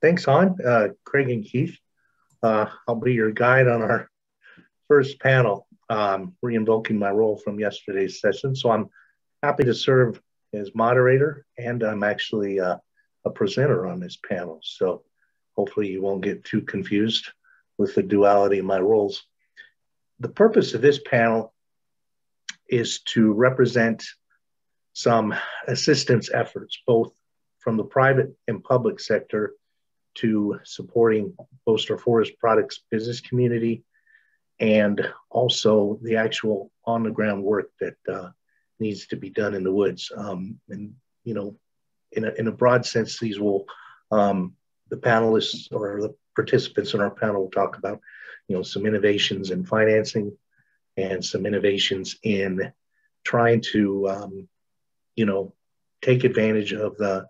Thanks, Han, Craig and Keith. I'll be your guide on our first panel, re-invoking my role from yesterday's session. So I'm happy to serve as moderator, and I'm actually a presenter on this panel. So hopefully you won't get too confused with the duality of my roles. The purpose of this panel is to represent some assistance efforts, both from the private and public sector, to supporting Boster Forest Products business community, and also the actual on-the-ground work that needs to be done in the woods. And you know, in a broad sense, these will the panelists or the participants in our panel will talk about, you know, some innovations in financing and some innovations in trying to, you know, take advantage of the,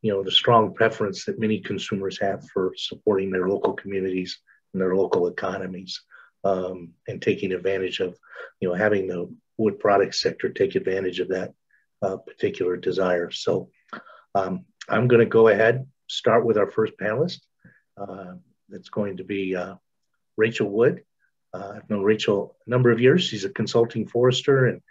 you know, the strong preference that many consumers have for supporting their local communities and their local economies, and taking advantage of, you know, having the wood products sector take advantage of that particular desire. So I'm going to go ahead, start with our first panelist. That's going to be Rachel Wood. I've known Rachel a number of years. She's a consulting forester and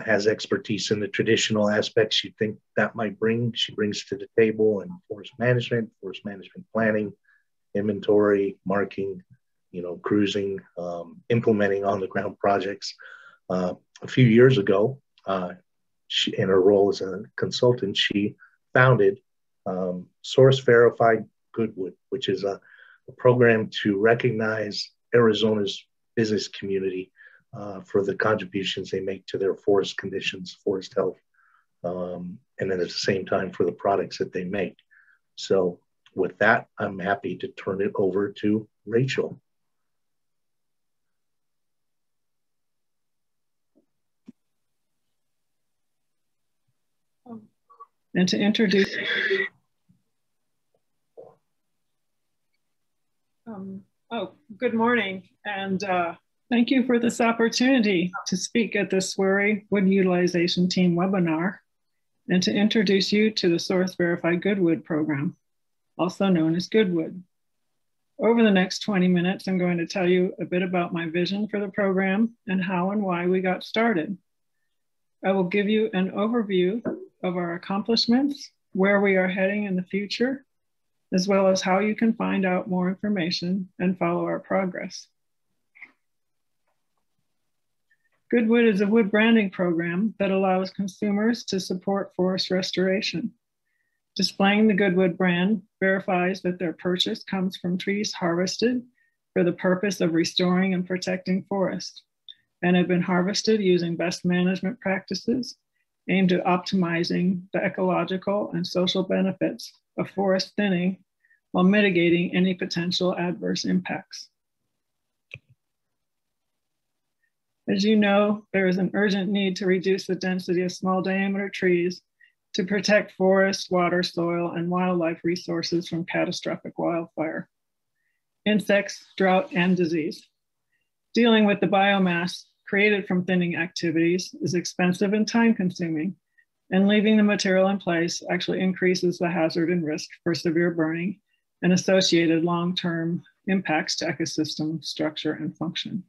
has expertise in the traditional aspects you'd think that might bring. She brings to the table in forest management planning, inventory, marking, you know, cruising, implementing on the ground projects. A few years ago, in her role as a consultant, she founded Source Verified Goodwood, which is a program to recognize Arizona's business community for the contributions they make to their forest conditions, forest health, and then at the same time for the products that they make. So with that, I'm happy to turn it over to Rachel. And to introduce, good morning, and thank you for this opportunity to speak at the SWERI Wood Utilization Team webinar, and to introduce you to the Source Verified Goodwood program, also known as Goodwood. Over the next 20 minutes, I'm going to tell you a bit about my vision for the program and how and why we got started. I will give you an overview of our accomplishments, where we are heading in the future, as well as how you can find out more information and follow our progress. Goodwood is a wood branding program that allows consumers to support forest restoration. Displaying the Goodwood brand verifies that their purchase comes from trees harvested for the purpose of restoring and protecting forest, and have been harvested using best management practices aimed at optimizing the ecological and social benefits of forest thinning while mitigating any potential adverse impacts. As you know, there is an urgent need to reduce the density of small diameter trees to protect forest, water, soil, and wildlife resources from catastrophic wildfire, insects, drought, and disease. Dealing with the biomass created from thinning activities is expensive and time consuming, and leaving the material in place actually increases the hazard and risk for severe burning and associated long-term impacts to ecosystem structure and function.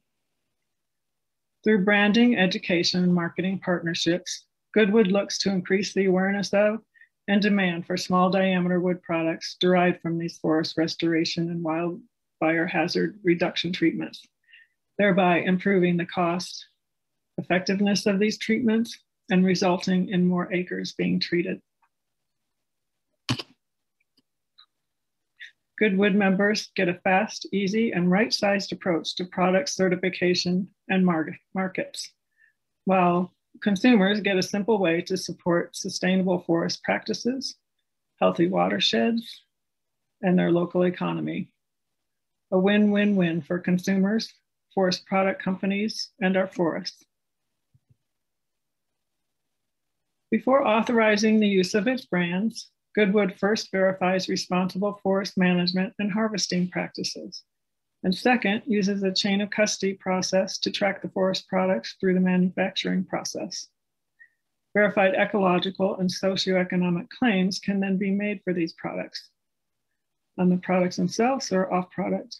Through branding, education, and marketing partnerships, Goodwood looks to increase the awareness of and demand for small diameter wood products derived from these forest restoration and wildfire hazard reduction treatments, thereby improving the cost effectiveness of these treatments and resulting in more acres being treated. Goodwood members get a fast, easy, and right-sized approach to product certification and markets, while consumers get a simple way to support sustainable forest practices, healthy watersheds, and their local economy. A win-win-win for consumers, forest product companies, and our forests. Before authorizing the use of its brands, Goodwood first verifies responsible forest management and harvesting practices, and second, uses a chain of custody process to track the forest products through the manufacturing process. Verified ecological and socioeconomic claims can then be made for these products. on the products themselves or off product.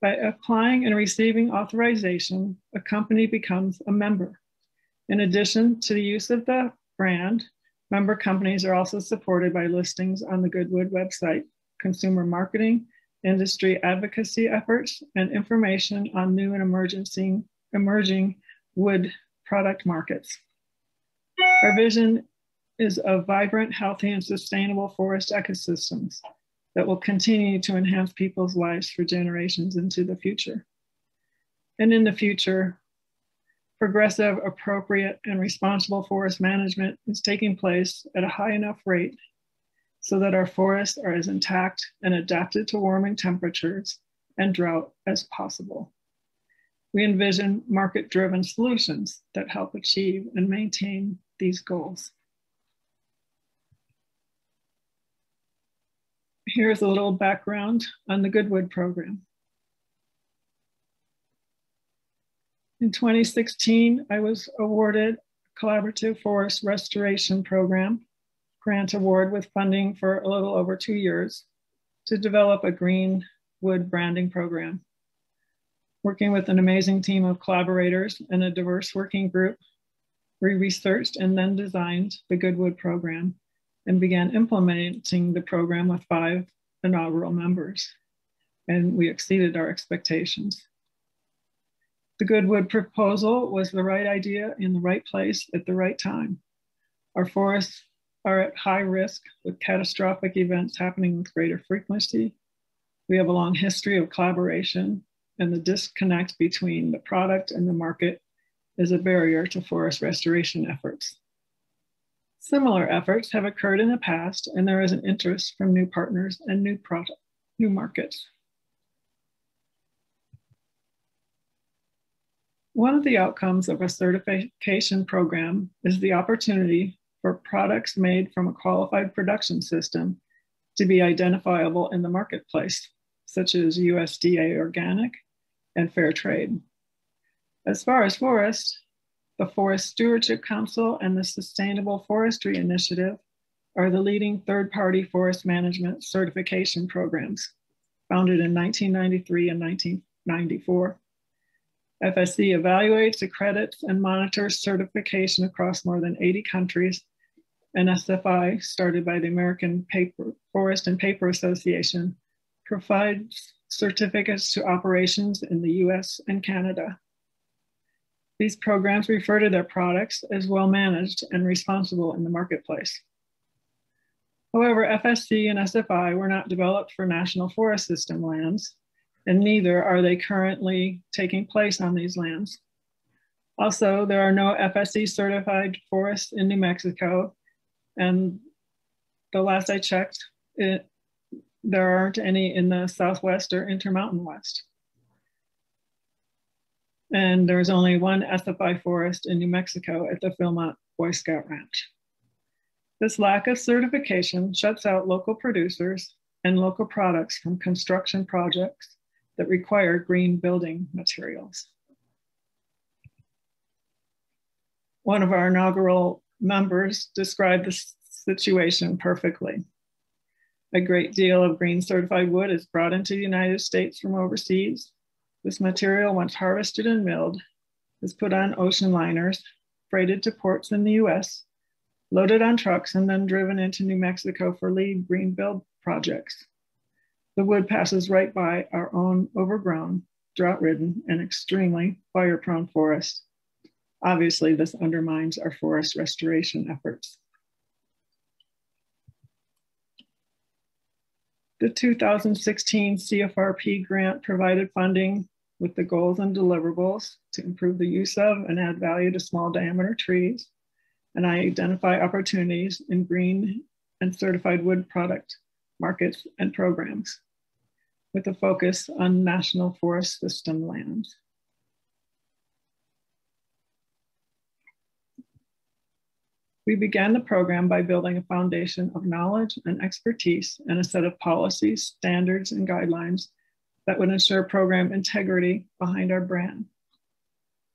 By applying and receiving authorization, a company becomes a member. In addition to the use of the brand, member companies are also supported by listings on the Goodwood website, consumer marketing, industry advocacy efforts, and information on new and emerging wood product markets. Our vision is of vibrant, healthy, and sustainable forest ecosystems that will continue to enhance people's lives for generations into the future. And in the future, progressive, appropriate, and responsible forest management is taking place at a high enough rate so that our forests are as intact and adapted to warming temperatures and drought as possible. We envision market-driven solutions that help achieve and maintain these goals. Here's a little background on the Goodwood program. In 2016, I was awarded a Collaborative Forest Restoration Program grant award with funding for a little over 2 years to develop a green wood branding program. Working with an amazing team of collaborators and a diverse working group, we researched and then designed the Goodwood program and began implementing the program with 5 inaugural members, and we exceeded our expectations. The Goodwood proposal was the right idea in the right place at the right time. Our forests are at high risk with catastrophic events happening with greater frequency. We have a long history of collaboration, and the disconnect between the product and the market is a barrier to forest restoration efforts. Similar efforts have occurred in the past, and there is an interest from new partners and new markets. One of the outcomes of a certification program is the opportunity for products made from a qualified production system to be identifiable in the marketplace, such as USDA organic and fair trade. As far as forest, the Forest Stewardship Council and the Sustainable Forestry Initiative are the leading third-party forest management certification programs, founded in 1993 and 1994. FSC evaluates, accredits, and monitors certification across more than 80 countries, and SFI, started by the American Forest and Paper Association, provides certificates to operations in the US and Canada. These programs refer to their products as well managed and responsible in the marketplace. However, FSC and SFI were not developed for National Forest System lands, and neither are they currently taking place on these lands. Also, there are no FSC certified forests in New Mexico, and the last I checked, there aren't any in the Southwest or Intermountain West. And there's only one SFI forest in New Mexico at the Philmont Boy Scout Ranch. This lack of certification shuts out local producers and local products from construction projects that require green building materials. One of our inaugural members described the situation perfectly. A great deal of green certified wood is brought into the United States from overseas. This material, once harvested and milled, is put on ocean liners, freighted to ports in the US, loaded on trucks, and then driven into New Mexico for lead green build projects. The wood passes right by our own overgrown, drought-ridden, and extremely fire-prone forest. Obviously, this undermines our forest restoration efforts. The 2016 CFRP grant provided funding with the goals and deliverables to improve the use of and add value to small diameter trees, and identify opportunities in green and certified wood product markets and programs, with a focus on National Forest System lands. We began the program by building a foundation of knowledge and expertise and a set of policies, standards, and guidelines that would ensure program integrity behind our brand.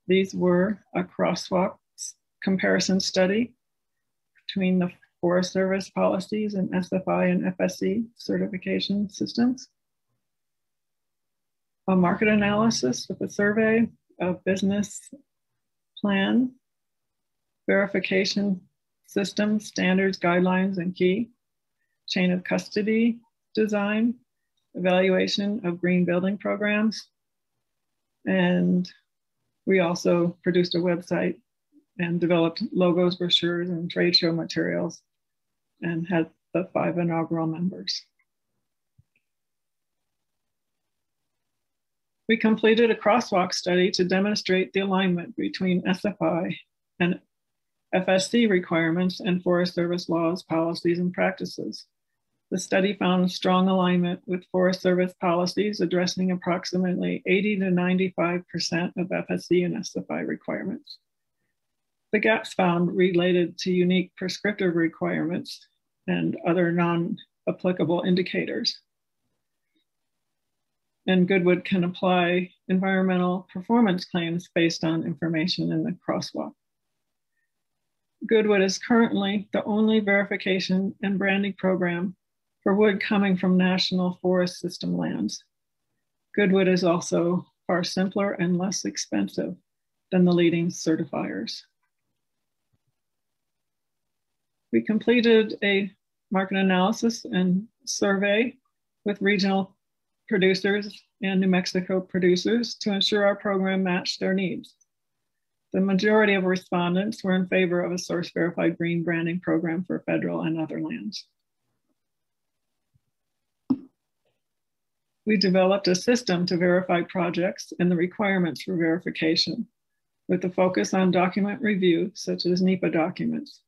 These were a crosswalk comparison study between the Forest Service policies and SFI and FSC certification systems. A market analysis with a survey, a business plan, verification systems, standards, guidelines, and key, chain of custody design, evaluation of green building programs. And we also produced a website and developed logos, brochures, and trade show materials, and had the 5 inaugural members. We completed a crosswalk study to demonstrate the alignment between SFI and FSC requirements and Forest Service laws, policies, and practices. The study found strong alignment with Forest Service policies addressing approximately 80 to 95% of FSC and SFI requirements. The gaps found related to unique prescriptive requirements and other non-applicable indicators. And Goodwood can apply environmental performance claims based on information in the crosswalk. Goodwood is currently the only verification and branding program for wood coming from National Forest System lands. Goodwood is also far simpler and less expensive than the leading certifiers. We completed a market analysis and survey with regional producers and New Mexico producers to ensure our program matched their needs. The majority of respondents were in favor of a source verified green branding program for federal and other lands. We developed a system to verify projects and the requirements for verification, with a focus on document review, such as NEPA documents.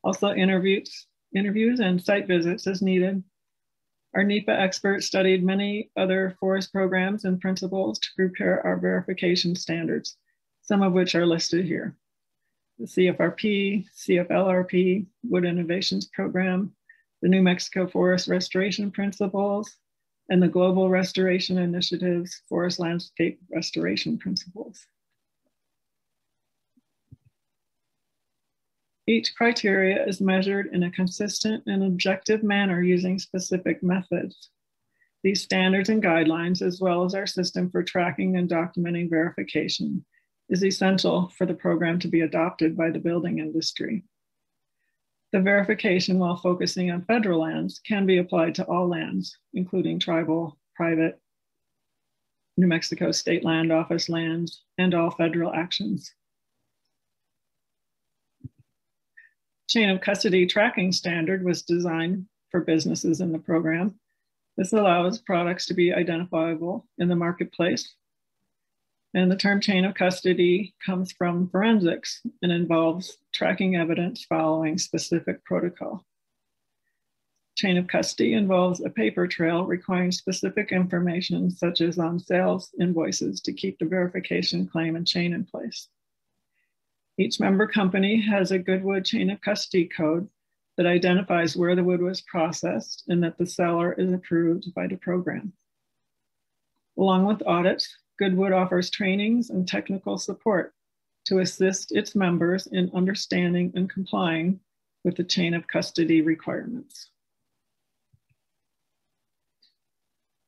Also interviews and site visits as needed. Our NEPA experts studied many other forest programs and principles to prepare our verification standards, some of which are listed here. The CFRP, CFLRP, Wood Innovations Program, the New Mexico Forest Restoration Principles, and the Global Restoration Initiative's Forest Landscape Restoration Principles. Each criteria is measured in a consistent and objective manner using specific methods. These standards and guidelines, as well as our system for tracking and documenting verification, is essential for the program to be adopted by the building industry. The verification, while focusing on federal lands, can be applied to all lands, including tribal, private, New Mexico State Land Office lands, and all federal actions. Chain of custody tracking standard was designed for businesses in the program. This allows products to be identifiable in the marketplace. And the term chain of custody comes from forensics and involves tracking evidence following specific protocol. Chain of custody involves a paper trail requiring specific information, such as on sales invoices, to keep the verification claim and chain in place. Each member company has a Goodwood chain of custody code that identifies where the wood was processed and that the seller is approved by the program. Along with audits, Goodwood offers trainings and technical support to assist its members in understanding and complying with the chain of custody requirements.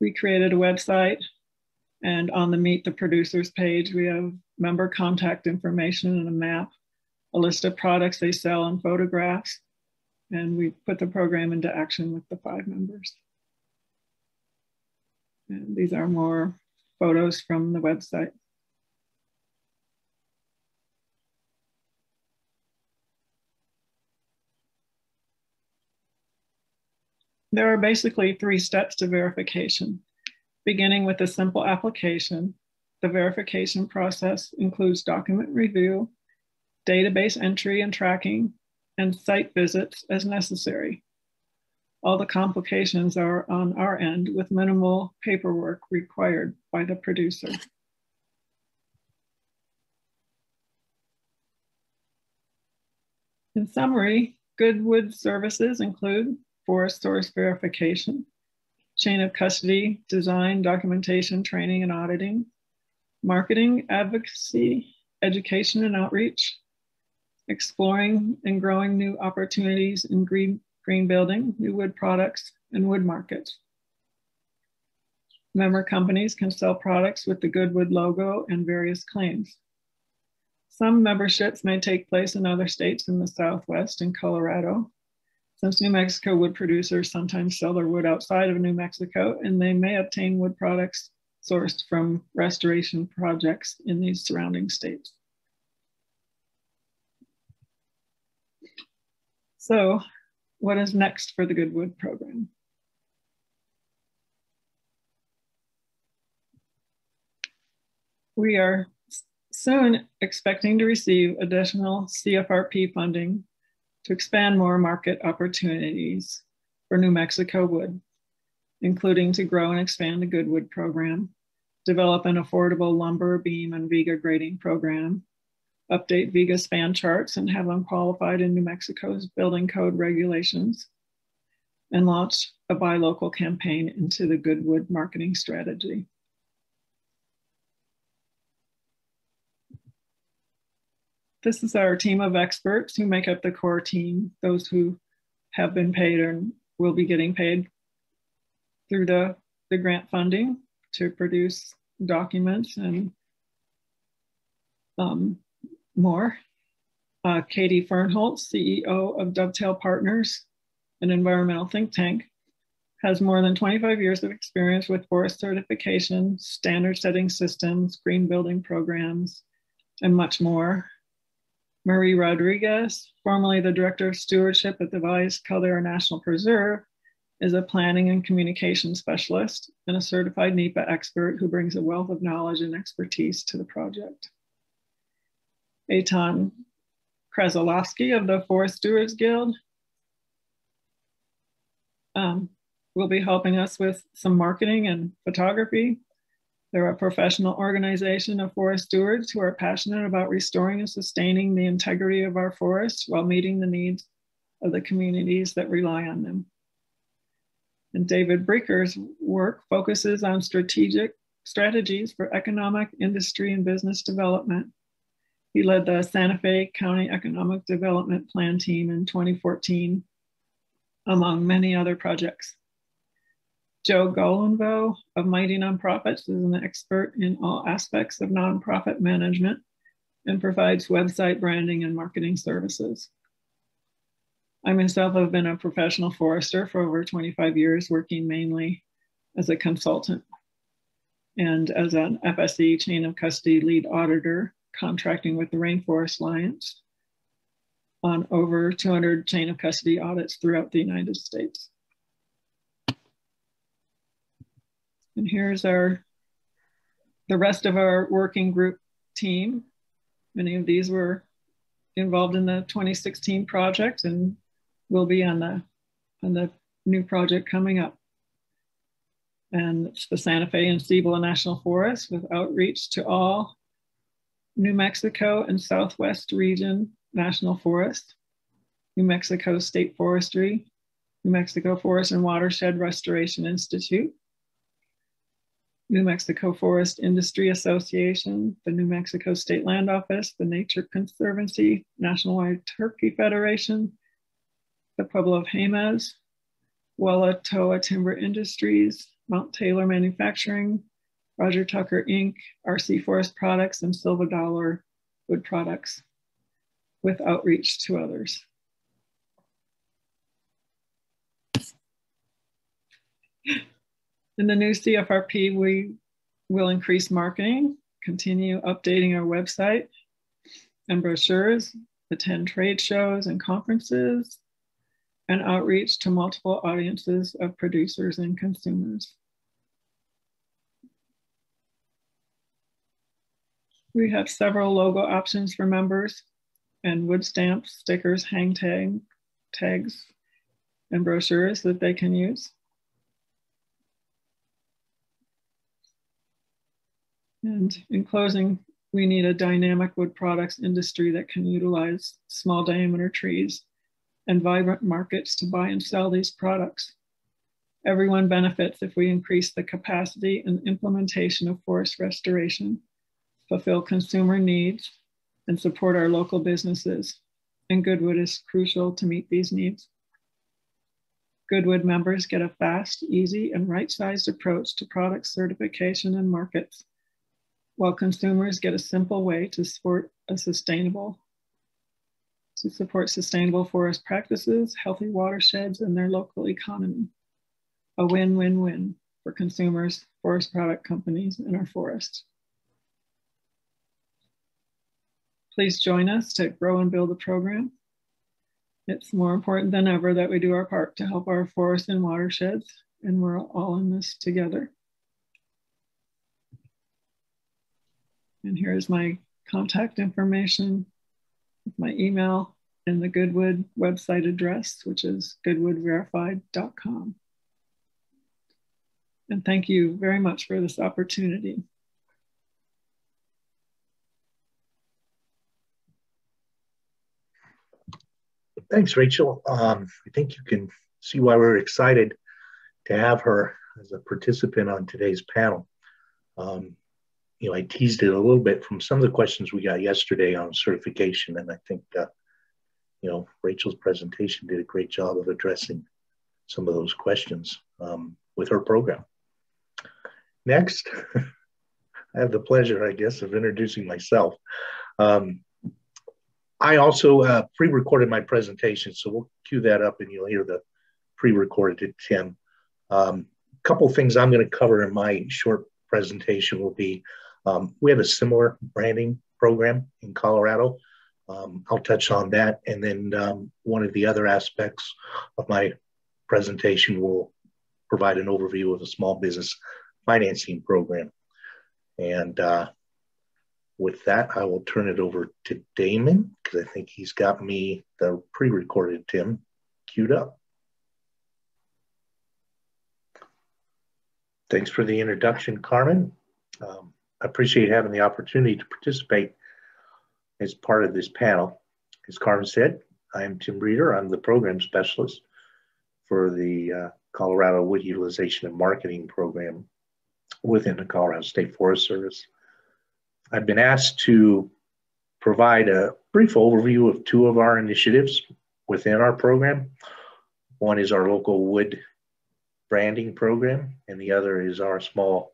We created a website, and on the Meet the Producers page, we have member contact information and a map, a list of products they sell, and photographs. And we put the program into action with the 5 members. And these are more photos from the website. There are basically 3 steps to verification. Beginning with a simple application, the verification process includes document review, database entry and tracking, and site visits as necessary. All the complications are on our end with minimal paperwork required by the producer. In summary, Goodwood services include forest source verification, chain of custody, design, documentation, training, and auditing, marketing, advocacy, education and outreach, exploring and growing new opportunities in green building, new wood products, and wood markets. Member companies can sell products with the Goodwood logo and various claims. Some memberships may take place in other states in the Southwest and Colorado. Since New Mexico wood producers sometimes sell their wood outside of New Mexico, and they may obtain wood products sourced from restoration projects in these surrounding states. So, what is next for the Goodwood program? We are soon expecting to receive additional CFRP funding to expand more market opportunities for New Mexico wood, including to grow and expand the Goodwood program, develop an affordable lumber, beam, and Viga grading program, update Viga span charts and have them qualified in New Mexico's building code regulations, and launch a buy local campaign into the Goodwood marketing strategy. This is our team of experts who make up the core team, those who have been paid and will be getting paid through the grant funding to produce documents and more. Katie Fernholtz, CEO of Dovetail Partners, an environmental think tank, has more than 25 years of experience with forest certification, standard setting systems, green building programs, and much more. Marie Rodriguez, formerly the Director of Stewardship at the Valles Caldera National Preserve, is a planning and communication specialist and a certified NEPA expert who brings a wealth of knowledge and expertise to the project. Eitan Krasilovsky of the Forest Stewards Guild will be helping us with some marketing and photography. They're a professional organization of forest stewards who are passionate about restoring and sustaining the integrity of our forests while meeting the needs of the communities that rely on them. And David Breaker's work focuses on strategies for economic, industry, and business development. He led the Santa Fe County Economic Development Plan team in 2014, among many other projects. Joe Golenvo of Mighty Nonprofits is an expert in all aspects of nonprofit management and provides website branding and marketing services. I myself have been a professional forester for over 25 years, working mainly as a consultant and as an FSE chain of custody lead auditor, contracting with the Rainforest Alliance on over 200 chain of custody audits throughout the United States. And here's the rest of our working group team. Many of these were involved in the 2016 project and will be on the new project coming up. And it's the Santa Fe and Cibola National Forest with outreach to all New Mexico and Southwest Region National Forest, New Mexico State Forestry, New Mexico Forest and Watershed Restoration Institute, New Mexico Forest Industry Association, the New Mexico State Land Office, the Nature Conservancy, National Wild Turkey Federation, the Pueblo of Jemez, Walla Toa Timber Industries, Mount Taylor Manufacturing, Roger Tucker Inc., RC Forest Products, and Silver Dollar Wood Products, with outreach to others. In the new CFRP, we will increase marketing, continue updating our website and brochures, attend trade shows and conferences, and outreach to multiple audiences of producers and consumers. We have several logo options for members and wood stamps, stickers, hang tags, and brochures that they can use. And in closing, we need a dynamic wood products industry that can utilize small diameter trees and vibrant markets to buy and sell these products. Everyone benefits if we increase the capacity and implementation of forest restoration, fulfill consumer needs, and support our local businesses and Goodwood is crucial to meet these needs. Goodwood members get a fast, easy, and right-sized approach to product certification and markets, while consumers get a simple way to support sustainable forest practices, healthy watersheds, and their local economy. A win-win-win for consumers, forest product companies, and our forests. Please join us to grow and build the program. It's more important than ever that we do our part to help our forests and watersheds, and we're all in this together. And here's my contact information, my email, and the Goodwood website address, which is goodwoodverified.com. And thank you very much for this opportunity. Thanks, Rachel. I think you can see why we're excited to have her as a participant on today's panel. I teased it a little bit from some of the questions we got yesterday on certification, and I think, Rachel's presentation did a great job of addressing some of those questions with her program. Next, I have the pleasure, I guess, of introducing myself. I also pre-recorded my presentation, so we'll cue that up and you'll hear the pre-recorded Tim. A couple things I'm going to cover in my short presentation will be, we have a similar branding program in Colorado. I'll touch on that. And then one of the other aspects of my presentation will provide an overview of a small business financing program. And with that, I will turn it over to Damon, because I think he's got me the pre-recorded Tim queued up. Thanks for the introduction, Carmen. I appreciate having the opportunity to participate as part of this panel. As Carmen said, I am Tim Breeder. I'm the program specialist for the Colorado Wood Utilization and Marketing Program within the Colorado State Forest Service. I've been asked to provide a brief overview of two of our initiatives within our program. One is our local wood branding program, and the other is our small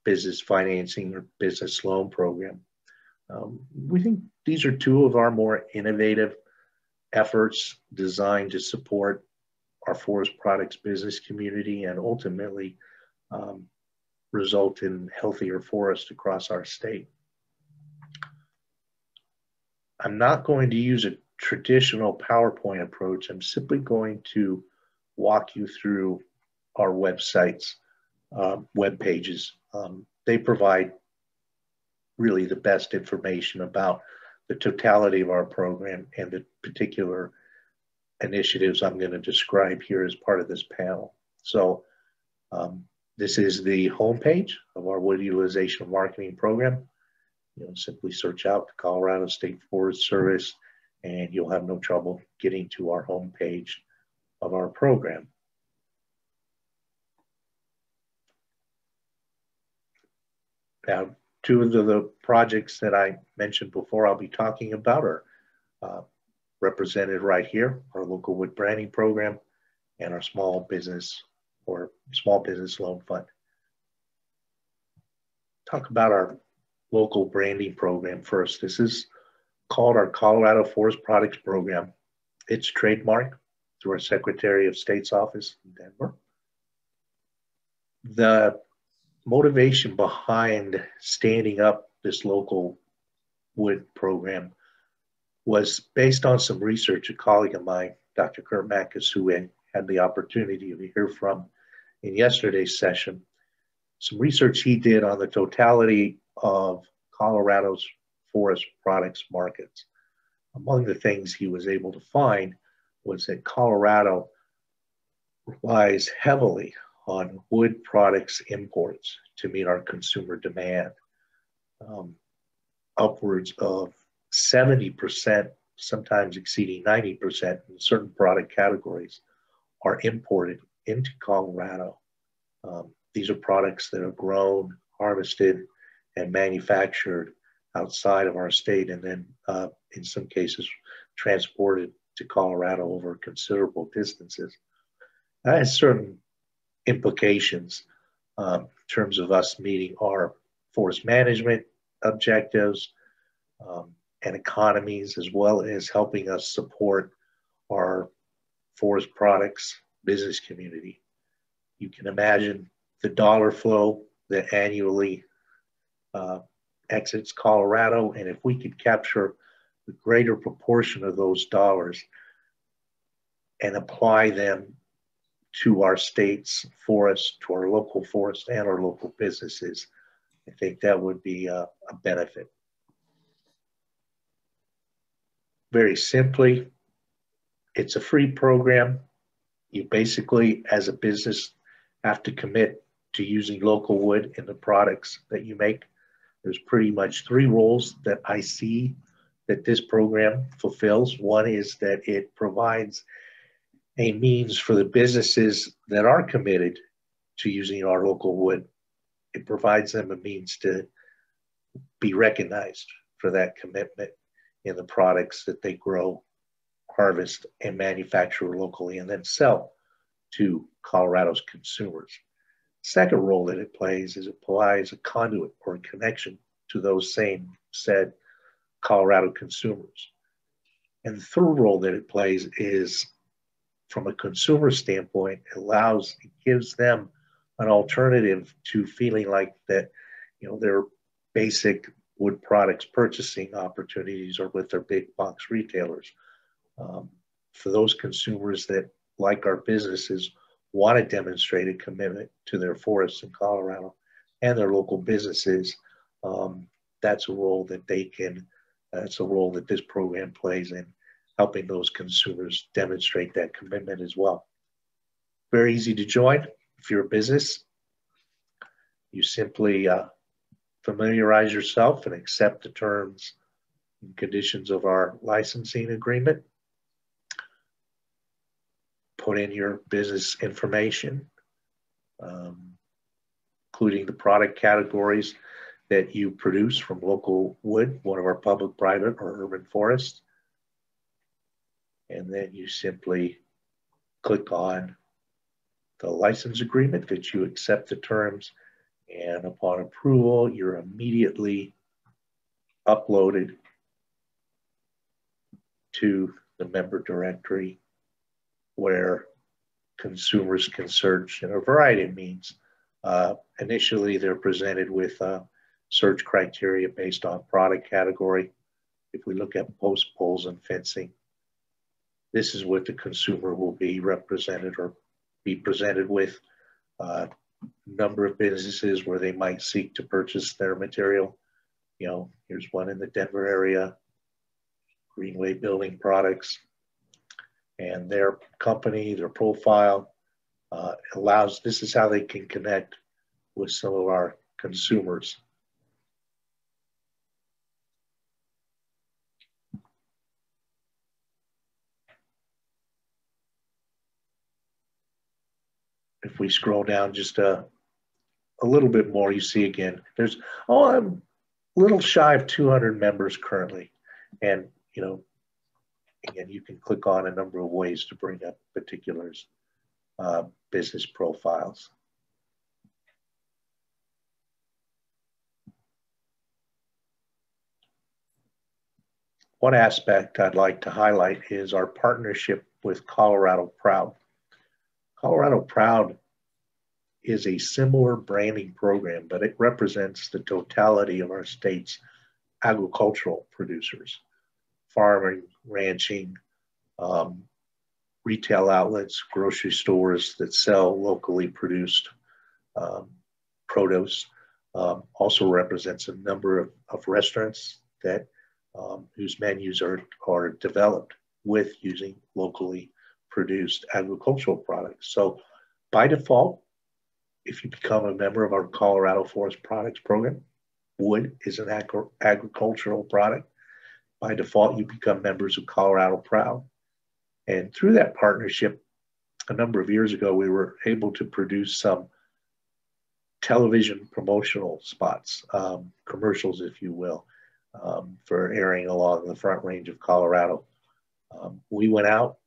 business financing or business loan program. We think these are two of our more innovative efforts designed to support our forest products business community and ultimately result in healthier forests across our state. I'm not going to use a traditional PowerPoint approach. I'm simply going to walk you through our websites, web pages. They provide really the best information about the totality of our program and the particular initiatives I'm going to describe here as part of this panel. So this is the homepage of our Wood Utilization and Marketing Program. Simply search out the Colorado State Forest Service and you'll have no trouble getting to our homepage of our program. Now, two of the projects that I mentioned before I'll be talking about are represented right here, our local wood branding program and our small business loan fund. Talk about our local branding program first. This is called our Colorado Forest Products Program. It's trademarked through our Secretary of State's office in Denver. The motivation behind standing up this local wood program was based on some research a colleague of mine, Dr. Kurt Mackes, who had the opportunity to hear from in yesterday's session. Some research he did on the totality of Colorado's forest products markets. Among the things he was able to find was that Colorado relies heavily on wood products imports to meet our consumer demand. Upwards of 70%, sometimes exceeding 90% in certain product categories are imported into Colorado. These are products that are grown, harvested, and manufactured outside of our state, and then in some cases transported to Colorado over considerable distances. That has certain implications in terms of us meeting our forest management objectives and economies, as well as helping us support our forest products business community. You can imagine the dollar flow that annually exits Colorado, and if we could capture the greater proportion of those dollars and apply them to our state's forests, to our local forests and our local businesses, I think that would be a benefit. Very simply, it's a free program. You basically, as a business, have to commit to using local wood in the products that you make. There's pretty much three roles that I see that this program fulfills. One is that it provides a means for the businesses that are committed to using our local wood. It provides them a means to be recognized for that commitment in the products that they grow, harvest, and manufacture locally and then sell to Colorado's consumers. Second role that it plays is it provides a conduit or a connection to those same said Colorado consumers. And the third role that it plays is, from a consumer standpoint, it gives them an alternative to feeling like that, their basic wood products purchasing opportunities are with their big box retailers. For those consumers that, like our businesses, want to demonstrate a commitment to their forests in Colorado and their local businesses, that's a role that that's a role that this program plays in helping those consumers demonstrate that commitment as well. Very easy to join. If you're a business, you simply familiarize yourself and accept the terms and conditions of our licensing agreement. Put in your business information, including the product categories that you produce from local wood, one of our public, private, or urban forests. And then you simply click on the license agreement that you accept the terms, and upon approval, you're immediately uploaded to the member directory where consumers can search in a variety of means. Initially, they're presented with search criteria based on product category. If we look at post poles and fencing, this is what the consumer will be represented or be presented with. Number of businesses where they might seek to purchase their material. Here's one in the Denver area, Greenway Building Products, and their company, their profile this is how they can connect with some of our consumers. If we scroll down just a little bit more, you see again, I'm a little shy of 200 members currently. And, again, you can click on a number of ways to bring up particulars, business profiles. One aspect I'd like to highlight is our partnership with Colorado Proud. Colorado Proud is a similar branding program, but it represents the totality of our state's agricultural producers, farming, ranching, retail outlets, grocery stores that sell locally produced produce. Also represents a number of restaurants that whose menus are developed with using locally produced agricultural products. So by default, if you become a member of our Colorado Forest Products Program, wood is an agricultural product. By default, you become members of Colorado Proud. And through that partnership, a number of years ago, we were able to produce some television promotional spots, commercials, if you will, for airing along the Front Range of Colorado. We went out,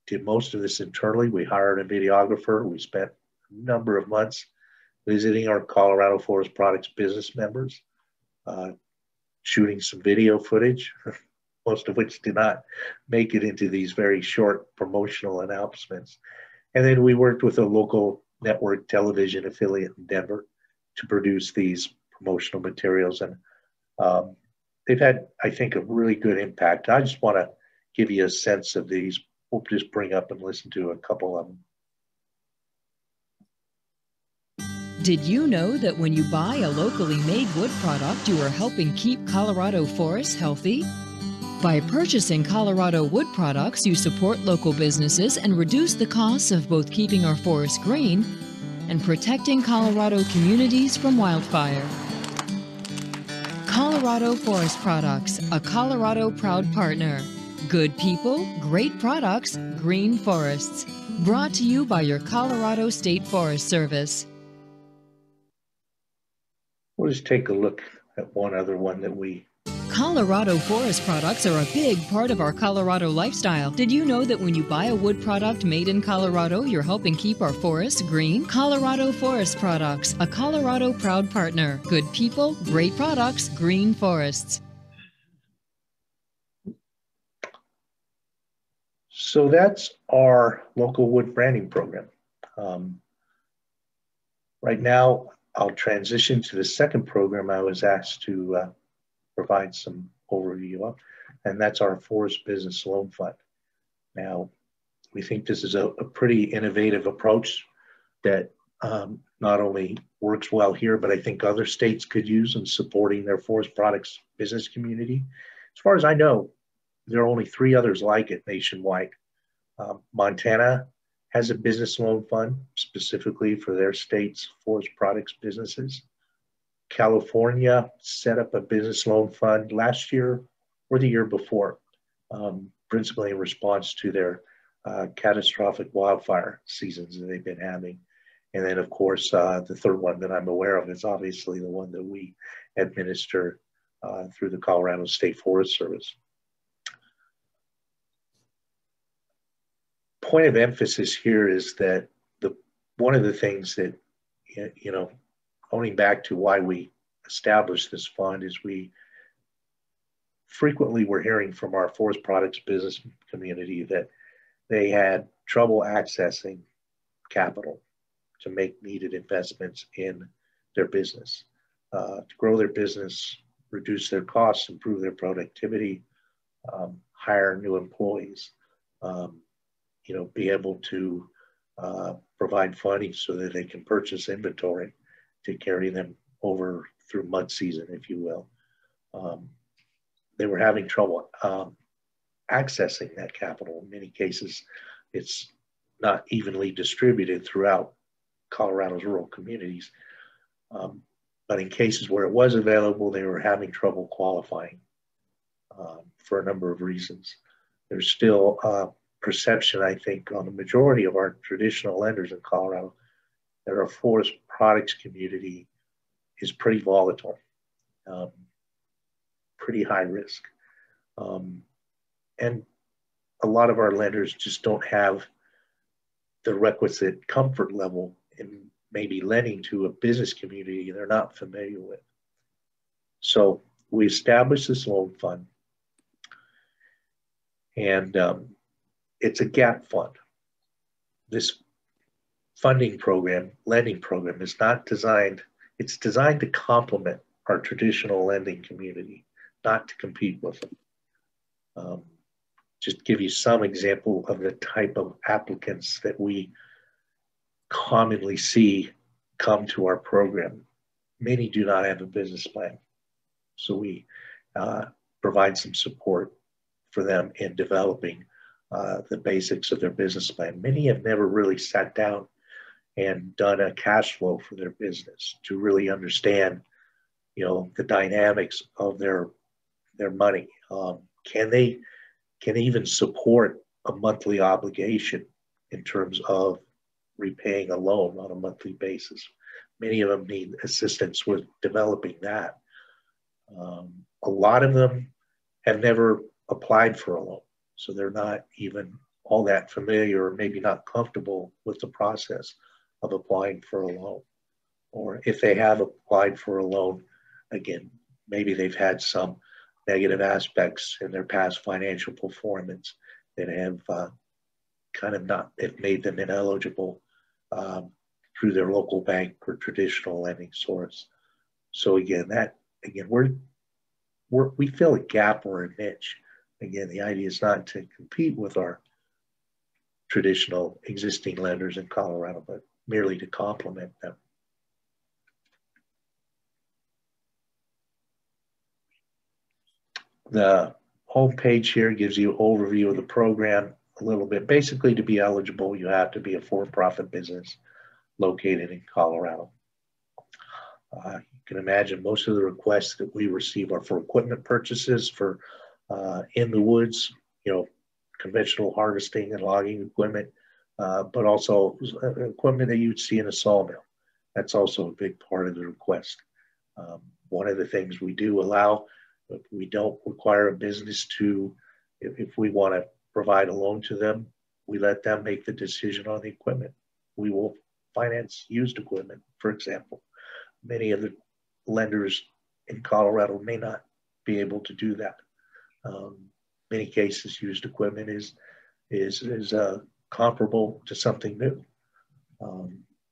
did most of this internally. We hired a videographer. We spent a number of months visiting our Colorado Forest Products business members, shooting some video footage, most of which did not make it into these very short promotional announcements. And then we worked with a local network television affiliate in Denver to produce these promotional materials. And they've had, I think, a really good impact. I just want to give you a sense of these. We'll just bring up and listen to a couple of them. Did you know that when you buy a locally made wood product, you are helping keep Colorado forests healthy? By purchasing Colorado wood products, you support local businesses and reduce the costs of both keeping our forests green and protecting Colorado communities from wildfire. Colorado Forest Products, a Colorado proud partner. Good people, great products, green forests. Brought to you by your Colorado State Forest Service. We'll just take a look at one other one that we... Colorado forest products are a big part of our Colorado lifestyle. Did you know that when you buy a wood product made in Colorado, you're helping keep our forests green? Colorado Forest Products, a Colorado proud partner. Good people, great products, green forests. So that's our local wood branding program. Right now, I'll transition to the second program I was asked to provide some overview of, and that's our Forest Business Loan Fund. Now, we think this is a pretty innovative approach that not only works well here, but I think other states could use in supporting their forest products business community. As far as I know, there are only 3 others like it nationwide. Montana has a business loan fund specifically for their state's forest products businesses. California set up a business loan fund last year or the year before, principally in response to their catastrophic wildfire seasons that they've been having. And then, of course, the third one that I'm aware of is obviously the one that we administer through the Colorado State Forest Service. Point of emphasis here is that one of the things that, you know, owing back to why we established this fund is we frequently were hearing from our forest products business community that they had trouble accessing capital to make needed investments in their business, to grow their business, reduce their costs, improve their productivity, hire new employees, you know, be able to provide funding so that they can purchase inventory to carry them over through mud season, if you will. They were having trouble accessing that capital. In many cases, it's not evenly distributed throughout Colorado's rural communities. But in cases where it was available, they were having trouble qualifying for a number of reasons. There's still perception, I think, on the majority of our traditional lenders in Colorado that our forest products community is pretty volatile, pretty high risk. And a lot of our lenders just don't have the requisite comfort level in maybe lending to a business community they're not familiar with. So we established this loan fund, and it's a gap fund. This funding program, lending program, is not designed, it's designed to complement our traditional lending community, not to compete with them. Just give you some example of the type of applicants that we commonly see come to our program. Many do not have a business plan. So we provide some support for them in developing the basics of their business plan. Many have never really sat down and done a cash flow for their business to really understand, you know, the dynamics of their money. Can they even support a monthly obligation in terms of repaying a loan on a monthly basis? Many of them need assistance with developing that. A lot of them have never applied for a loan. So they're not even all that familiar, or maybe not comfortable with the process of applying for a loan. Or if they have applied for a loan, again, maybe they've had some negative aspects in their past financial performance that have kind of not, it made them ineligible through their local bank or traditional lending source. So again, we fill a gap or a niche. Again, the idea is not to compete with our traditional existing lenders in Colorado, but merely to complement them. The homepage here gives you an overview of the program a little bit. Basically, to be eligible, you have to be a for-profit business located in Colorado. You can imagine most of the requests that we receive are for equipment purchases for in the woods, conventional harvesting and logging equipment, but also equipment that you'd see in a sawmill. That's also a big part of the request. One of the things we do allow, we don't require a business to, if we want to provide a loan to them, we let them make the decision on the equipment. We will finance used equipment, for example. Many of the lenders in Colorado may not be able to do that. Many cases, used equipment is comparable to something new.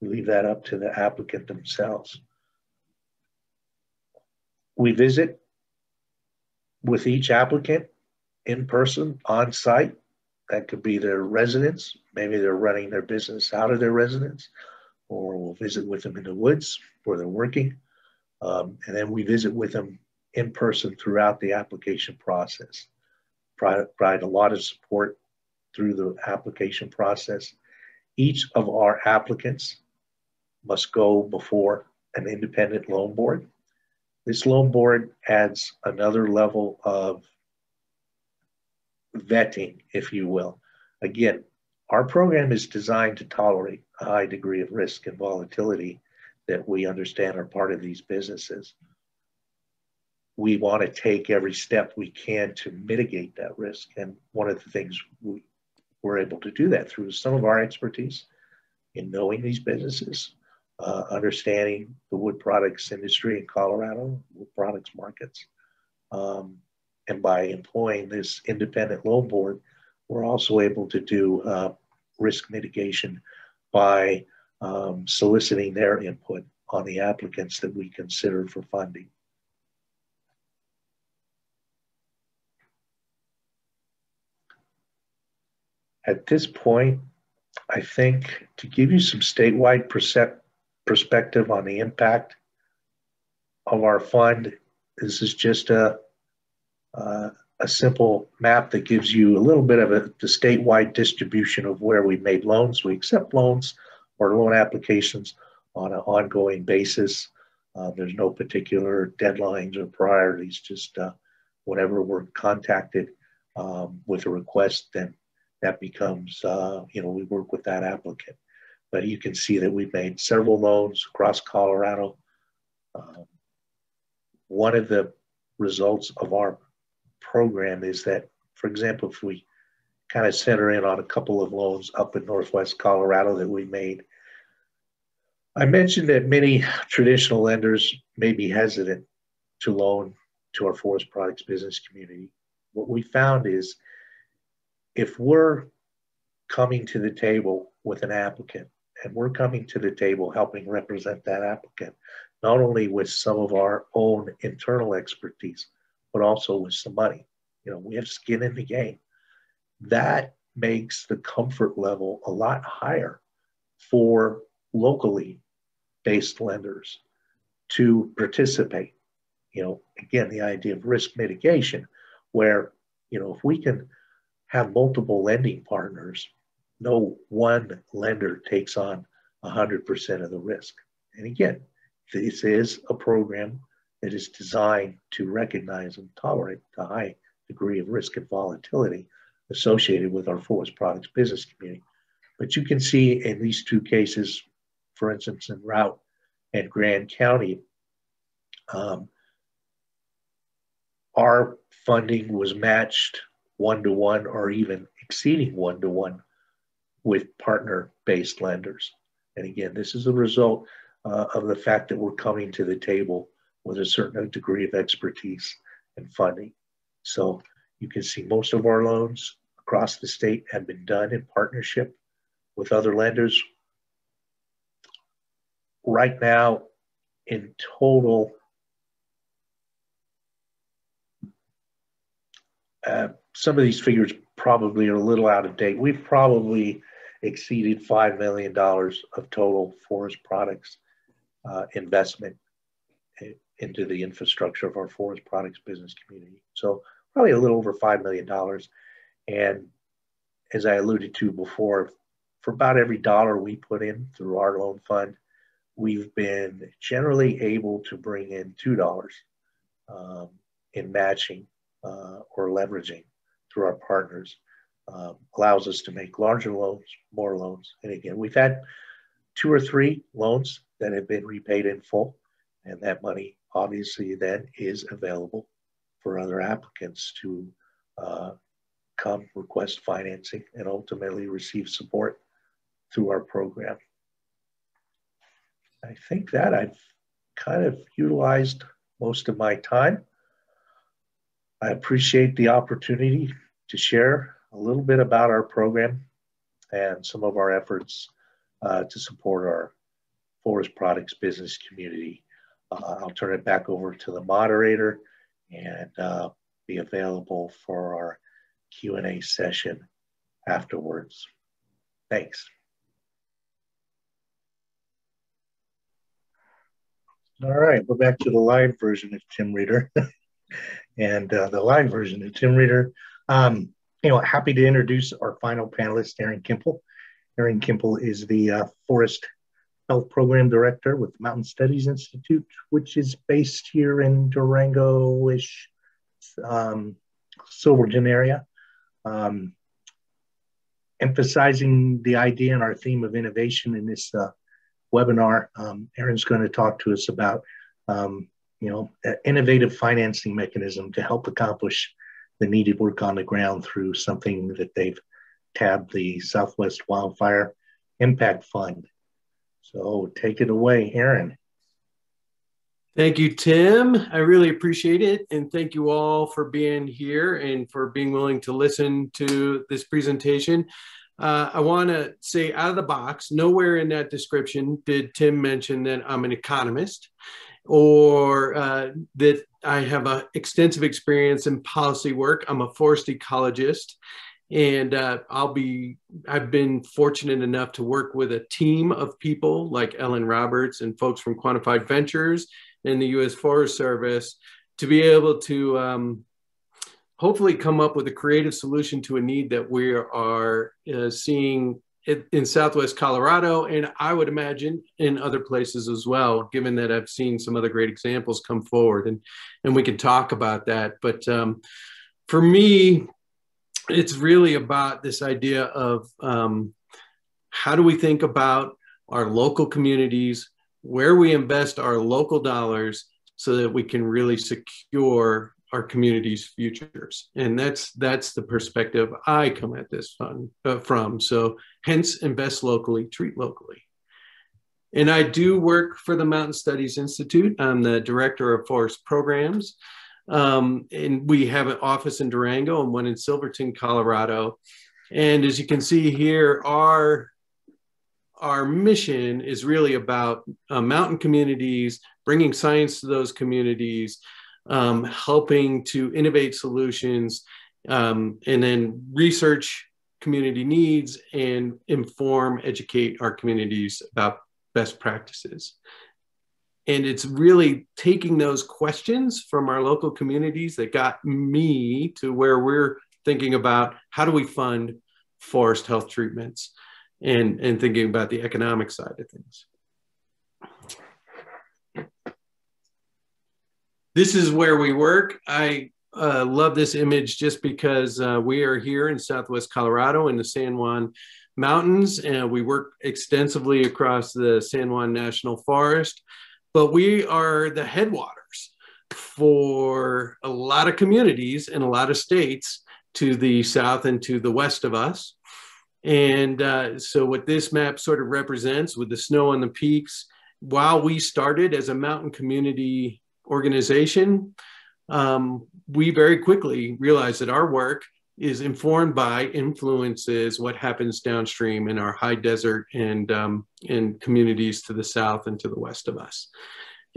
We leave that up to the applicant themselves. We visit with each applicant in person, on site. That could be their residence. Maybe they're running their business out of their residence, or we'll visit with them in the woods where they're working. And then we visit with them in person throughout the application process. Provide a lot of support through the application process. Each of our applicants must go before an independent loan board. This loan board adds another level of vetting, if you will. Again, our program is designed to tolerate a high degree of risk and volatility that we understand are part of these businesses. We want to take every step we can to mitigate that risk. And one of the things we're able to do that through some of our expertise in knowing these businesses, understanding the wood products industry in Colorado, wood products markets. And by employing this independent loan board, we're also able to do risk mitigation by soliciting their input on the applicants that we consider for funding. At this point, I think to give you some statewide perspective on the impact of our fund, this is just a simple map that gives you a little bit of the statewide distribution of where we made loans. We accept loans or loan applications on an ongoing basis. There's no particular deadlines or priorities, just whenever we're contacted with a request, then that becomes, we work with that applicant. But you can see that we've made several loans across Colorado. One of the results of our program is that, for example, if we kind of center in on a couple of loans up in Northwest Colorado that we made, I mentioned that many traditional lenders may be hesitant to loan to our forest products business community. What we found is if we're coming to the table with an applicant and we're coming to the table helping represent that applicant, not only with some of our own internal expertise, but also with some money. We have skin in the game. That makes the comfort level a lot higher for locally based lenders to participate. Again, the idea of risk mitigation, where, if we can have multiple lending partners, no one lender takes on 100% of the risk. And again, this is a program that is designed to recognize and tolerate the high degree of risk and volatility associated with our forest products business community. But you can see in these two cases, for instance, in Routt and Grand County, our funding was matched 1-to-1 or even exceeding 1-to-1 with partner-based lenders. And again, this is a result of the fact that we're coming to the table with a certain degree of expertise and funding. So you can see most of our loans across the state have been done in partnership with other lenders. Right now, in total, some of these figures probably are a little out of date. We've probably exceeded $5 million of total forest products investment into the infrastructure of our forest products business community. So probably a little over $5 million. And as I alluded to before, for about every dollar we put in through our loan fund, we've been generally able to bring in $2 in matching or leveraging through our partners. Allows us to make larger loans, more loans. And again, we've had 2 or 3 loans that have been repaid in full, and that money obviously then is available for other applicants to come request financing and ultimately receive support through our program. I think that I've kind of utilized most of my time. I appreciate the opportunity to share a little bit about our program and some of our efforts to support our forest products business community. I'll turn it back over to the moderator and be available for our Q&A session afterwards. Thanks. All right, we're back to the live version of Tim Reader. And the live version of Tim Reader. Happy to introduce our final panelist, Erin Kimple. Erin Kimple is the Forest Health Program Director with the Mountain Studies Institute, which is based here in Durango-ish, Silverton area. Emphasizing the idea and our theme of innovation in this webinar, Erin's going to talk to us about an innovative financing mechanism to help accomplish the needed work on the ground through something that they've tabbed the Southwest Wildfire Impact Fund. So take it away, Erin. Thank you, Tim. I really appreciate it. And thank you all for being here and for being willing to listen to this presentation. I want to say out of the box, nowhere in that description did Tim mention that I'm an economist or that I have an extensive experience in policy work. I'm a forest ecologist, and I've been fortunate enough to work with a team of people like Ellen Roberts and folks from Quantified Ventures and the U.S. Forest Service to be able to hopefully come up with a creative solution to a need that we are seeing in Southwest Colorado, and I would imagine in other places as well, given that I've seen some other great examples come forward, and we can talk about that. But for me, it's really about this idea of how do we think about our local communities, where we invest our local dollars so that we can really secure our community's futures. And that's the perspective I come at this from. So hence, invest locally, treat locally. And I do work for the Mountain Studies Institute. I'm the director of forest programs. And we have an office in Durango and one in Silverton, Colorado. And as you can see here, our mission is really about mountain communities, bringing science to those communities, helping to innovate solutions, and then research community needs and inform, educate our communities about best practices. And it's really taking those questions from our local communities that got me to where we're thinking about how do we fund forest health treatments and thinking about the economic side of things. This is where we work. I love this image just because we are here in Southwest Colorado in the San Juan Mountains, and we work extensively across the San Juan National Forest, but we are the headwaters for a lot of communities in a lot of states to the south and to the west of us. And so what this map sort of represents with the snow on the peaks, while we started as a mountain community organization, we very quickly realized that our work is informed by influences what happens downstream in our high desert and communities to the south and to the west of us.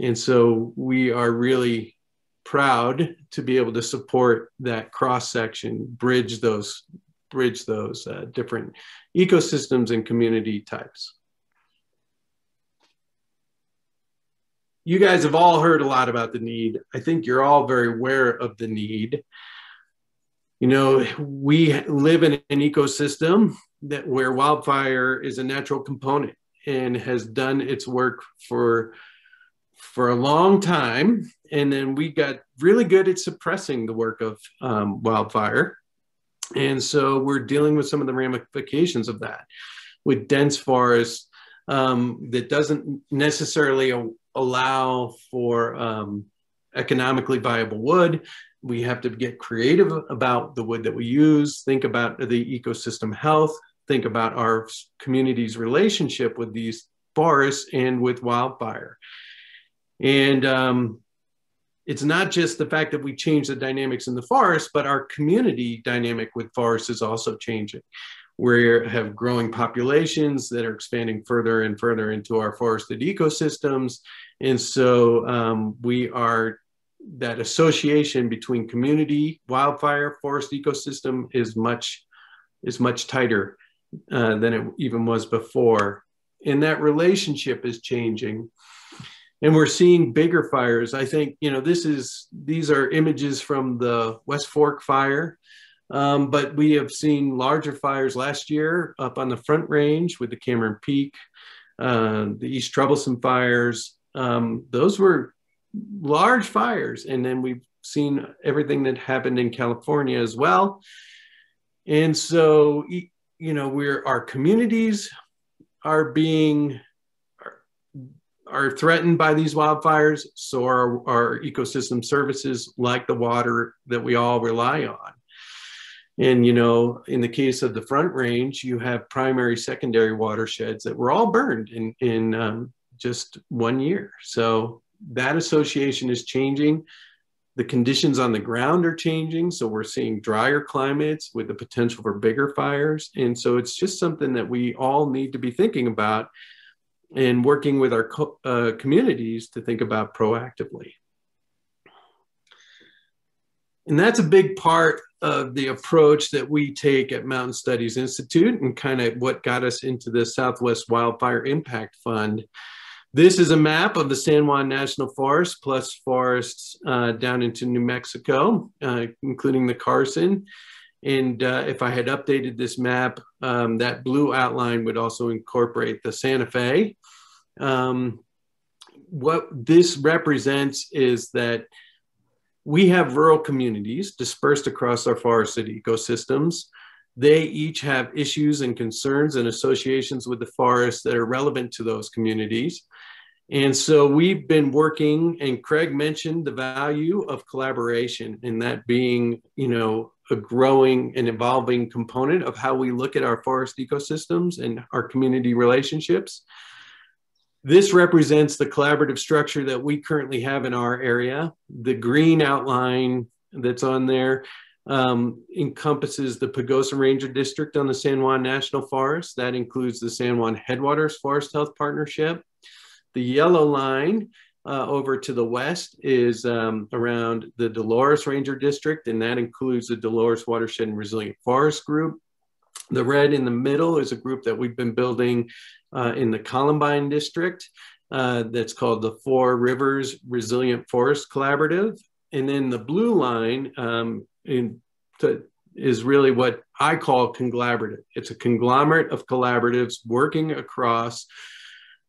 And so we are really proud to be able to support that cross section, bridge those different ecosystems and community types. You guys have all heard a lot about the need. I think you're all very aware of the need. You know, we live in an ecosystem where wildfire is a natural component and has done its work for a long time. And then we got really good at suppressing the work of wildfire. And so we're dealing with some of the ramifications of that with dense forests that doesn't necessarily allow for economically viable wood. We have to get creative about the wood that we use, think about the ecosystem health, think about our community's relationship with these forests and with wildfire. And it's not just the fact that we change the dynamics in the forest, but our community dynamic with forests is also changing. We have growing populations that are expanding further and further into our forested ecosystems. And so that association between community, wildfire, forest ecosystem is much tighter than it even was before. And that relationship is changing. And we're seeing bigger fires. I think, you know, these are images from the West Fork fire, but we have seen larger fires last year up on the Front Range with the Cameron Peak, the East Troublesome fires. Those were large fires. And then we've seen everything that happened in California as well. And so, you know, our communities are threatened by these wildfires. So are our ecosystem services, like the water that we all rely on. And, you know, in the case of the Front Range, you have primary, secondary watersheds that were all burned in just 1 year. So that association is changing. The conditions on the ground are changing. So we're seeing drier climates with the potential for bigger fires. And so it's just something that we all need to be thinking about and working with our communities to think about proactively. And that's a big part of the approach that we take at Mountain Studies Institute and kind of what got us into the Southwest Wildfire Impact Fund. This is a map of the San Juan National Forest plus forests down into New Mexico, including the Carson. And if I had updated this map, that blue outline would also incorporate the Santa Fe. What this represents is that we have rural communities dispersed across our forested ecosystems. They each have issues and concerns and associations with the forest that are relevant to those communities. And so we've been working, and Craig mentioned the value of collaboration, and that being, you know, a growing and evolving component of how we look at our forest ecosystems and our community relationships. This represents the collaborative structure that we currently have in our area. The green outline that's on there encompasses the Pagosa Ranger District on the San Juan National Forest. That includes the San Juan Headwaters Forest Health Partnership. The yellow line over to the west is around the Dolores Ranger District, and that includes the Dolores Watershed and Resilient Forest Group. The red in the middle is a group that we've been building in the Columbine District that's called the Four Rivers Resilient Forest Collaborative. And then the blue line is really what I call conglomerate. It's a conglomerate of collaboratives working across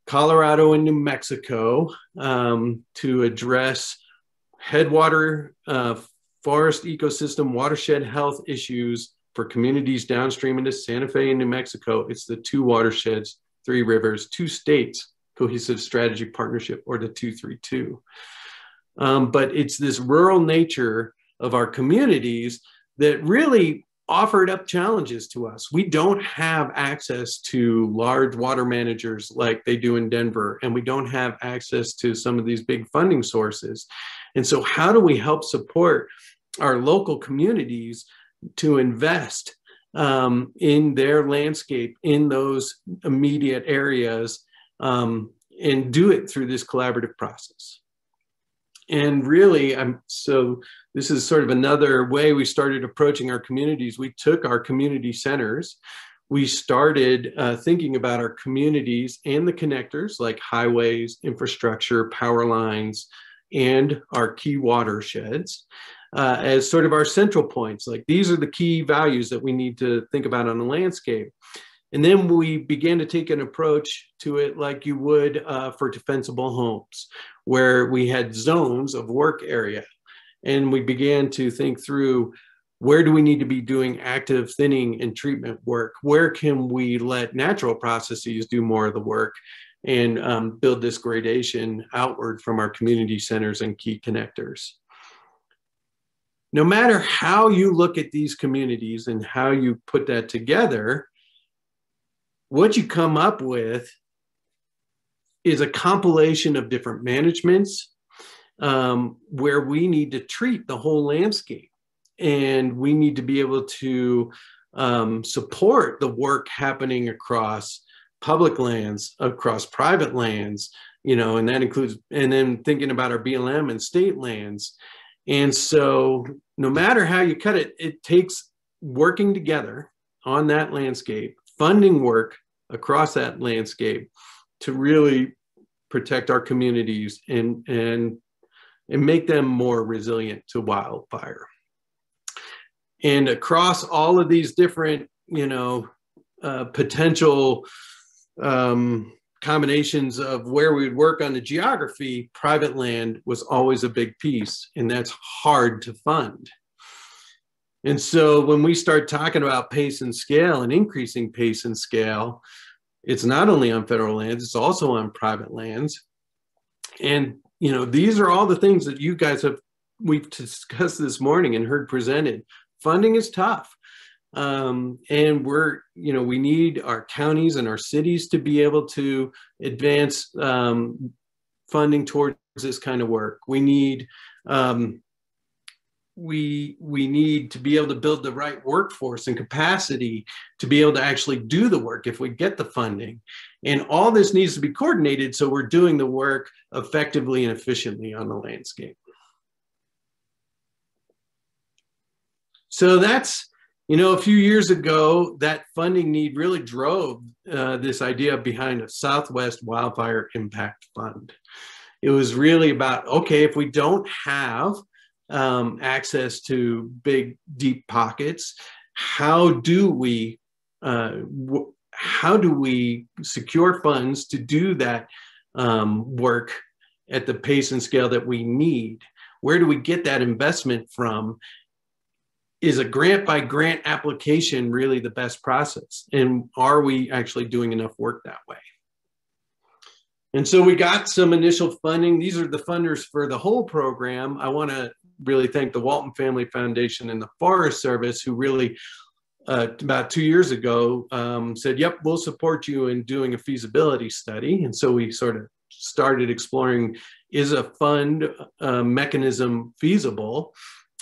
Colorado and New Mexico to address headwater forest ecosystem watershed health issues for communities downstream into Santa Fe and New Mexico. It's the two watersheds, three rivers, two states cohesive strategic partnership, or the 232. But it's this rural nature of our communities that really offered up challenges to us. We don't have access to large water managers like they do in Denver, and we don't have access to some of these big funding sources. And so how do we help support our local communities to invest in their landscape in those immediate areas, and do it through this collaborative process? And really, so this is sort of another way we started approaching our communities. We took our community centers. We started thinking about our communities and the connectors like highways, infrastructure, power lines, and our key watersheds as sort of our central points. Like, these are the key values that we need to think about on the landscape. And then we began to take an approach to it like you would for defensible homes, where we had zones of work area. And we began to think through, where do we need to be doing active thinning and treatment work? Where can we let natural processes do more of the work, and build this gradation outward from our community centers and key connectors? No matter how you look at these communities and how you put that together, what you come up with is a compilation of different managements where we need to treat the whole landscape, and we need to be able to support the work happening across public lands, across private lands, and that includes, and then thinking about our BLM and state lands. And so no matter how you cut it, it takes working together on that landscape, funding work across that landscape to really protect our communities and make them more resilient to wildfire. And across all of these different, potential combinations of where we would work on the geography, private land was always a big piece, and that's hard to fund. And so when we start talking about pace and scale and increasing pace and scale, it's not only on federal lands, it's also on private lands. And, these are all the things that you guys we've discussed this morning and heard presented. Funding is tough. And we need our counties and our cities to be able to advance funding towards this kind of work. We need we need to be able to build the right workforce and capacity to be able to actually do the work if we get the funding. And all this needs to be coordinated so we're doing the work effectively and efficiently on the landscape. So that's, a few years ago, that funding need really drove this idea behind a Southwest Wildfire Impact Fund. It was really about, okay, if we don't have access to big, deep pockets, how do we secure funds to do that work at the pace and scale that we need? Where do we get that investment from? Is a grant by grant application really the best process? And are we actually doing enough work that way? And so we got some initial funding. These are the funders for the whole program. I want to really thank the Walton Family Foundation and the Forest Service, who really about 2 years ago said, yep, we'll support you in doing a feasibility study. And so we sort of started exploring, is a fund mechanism feasible?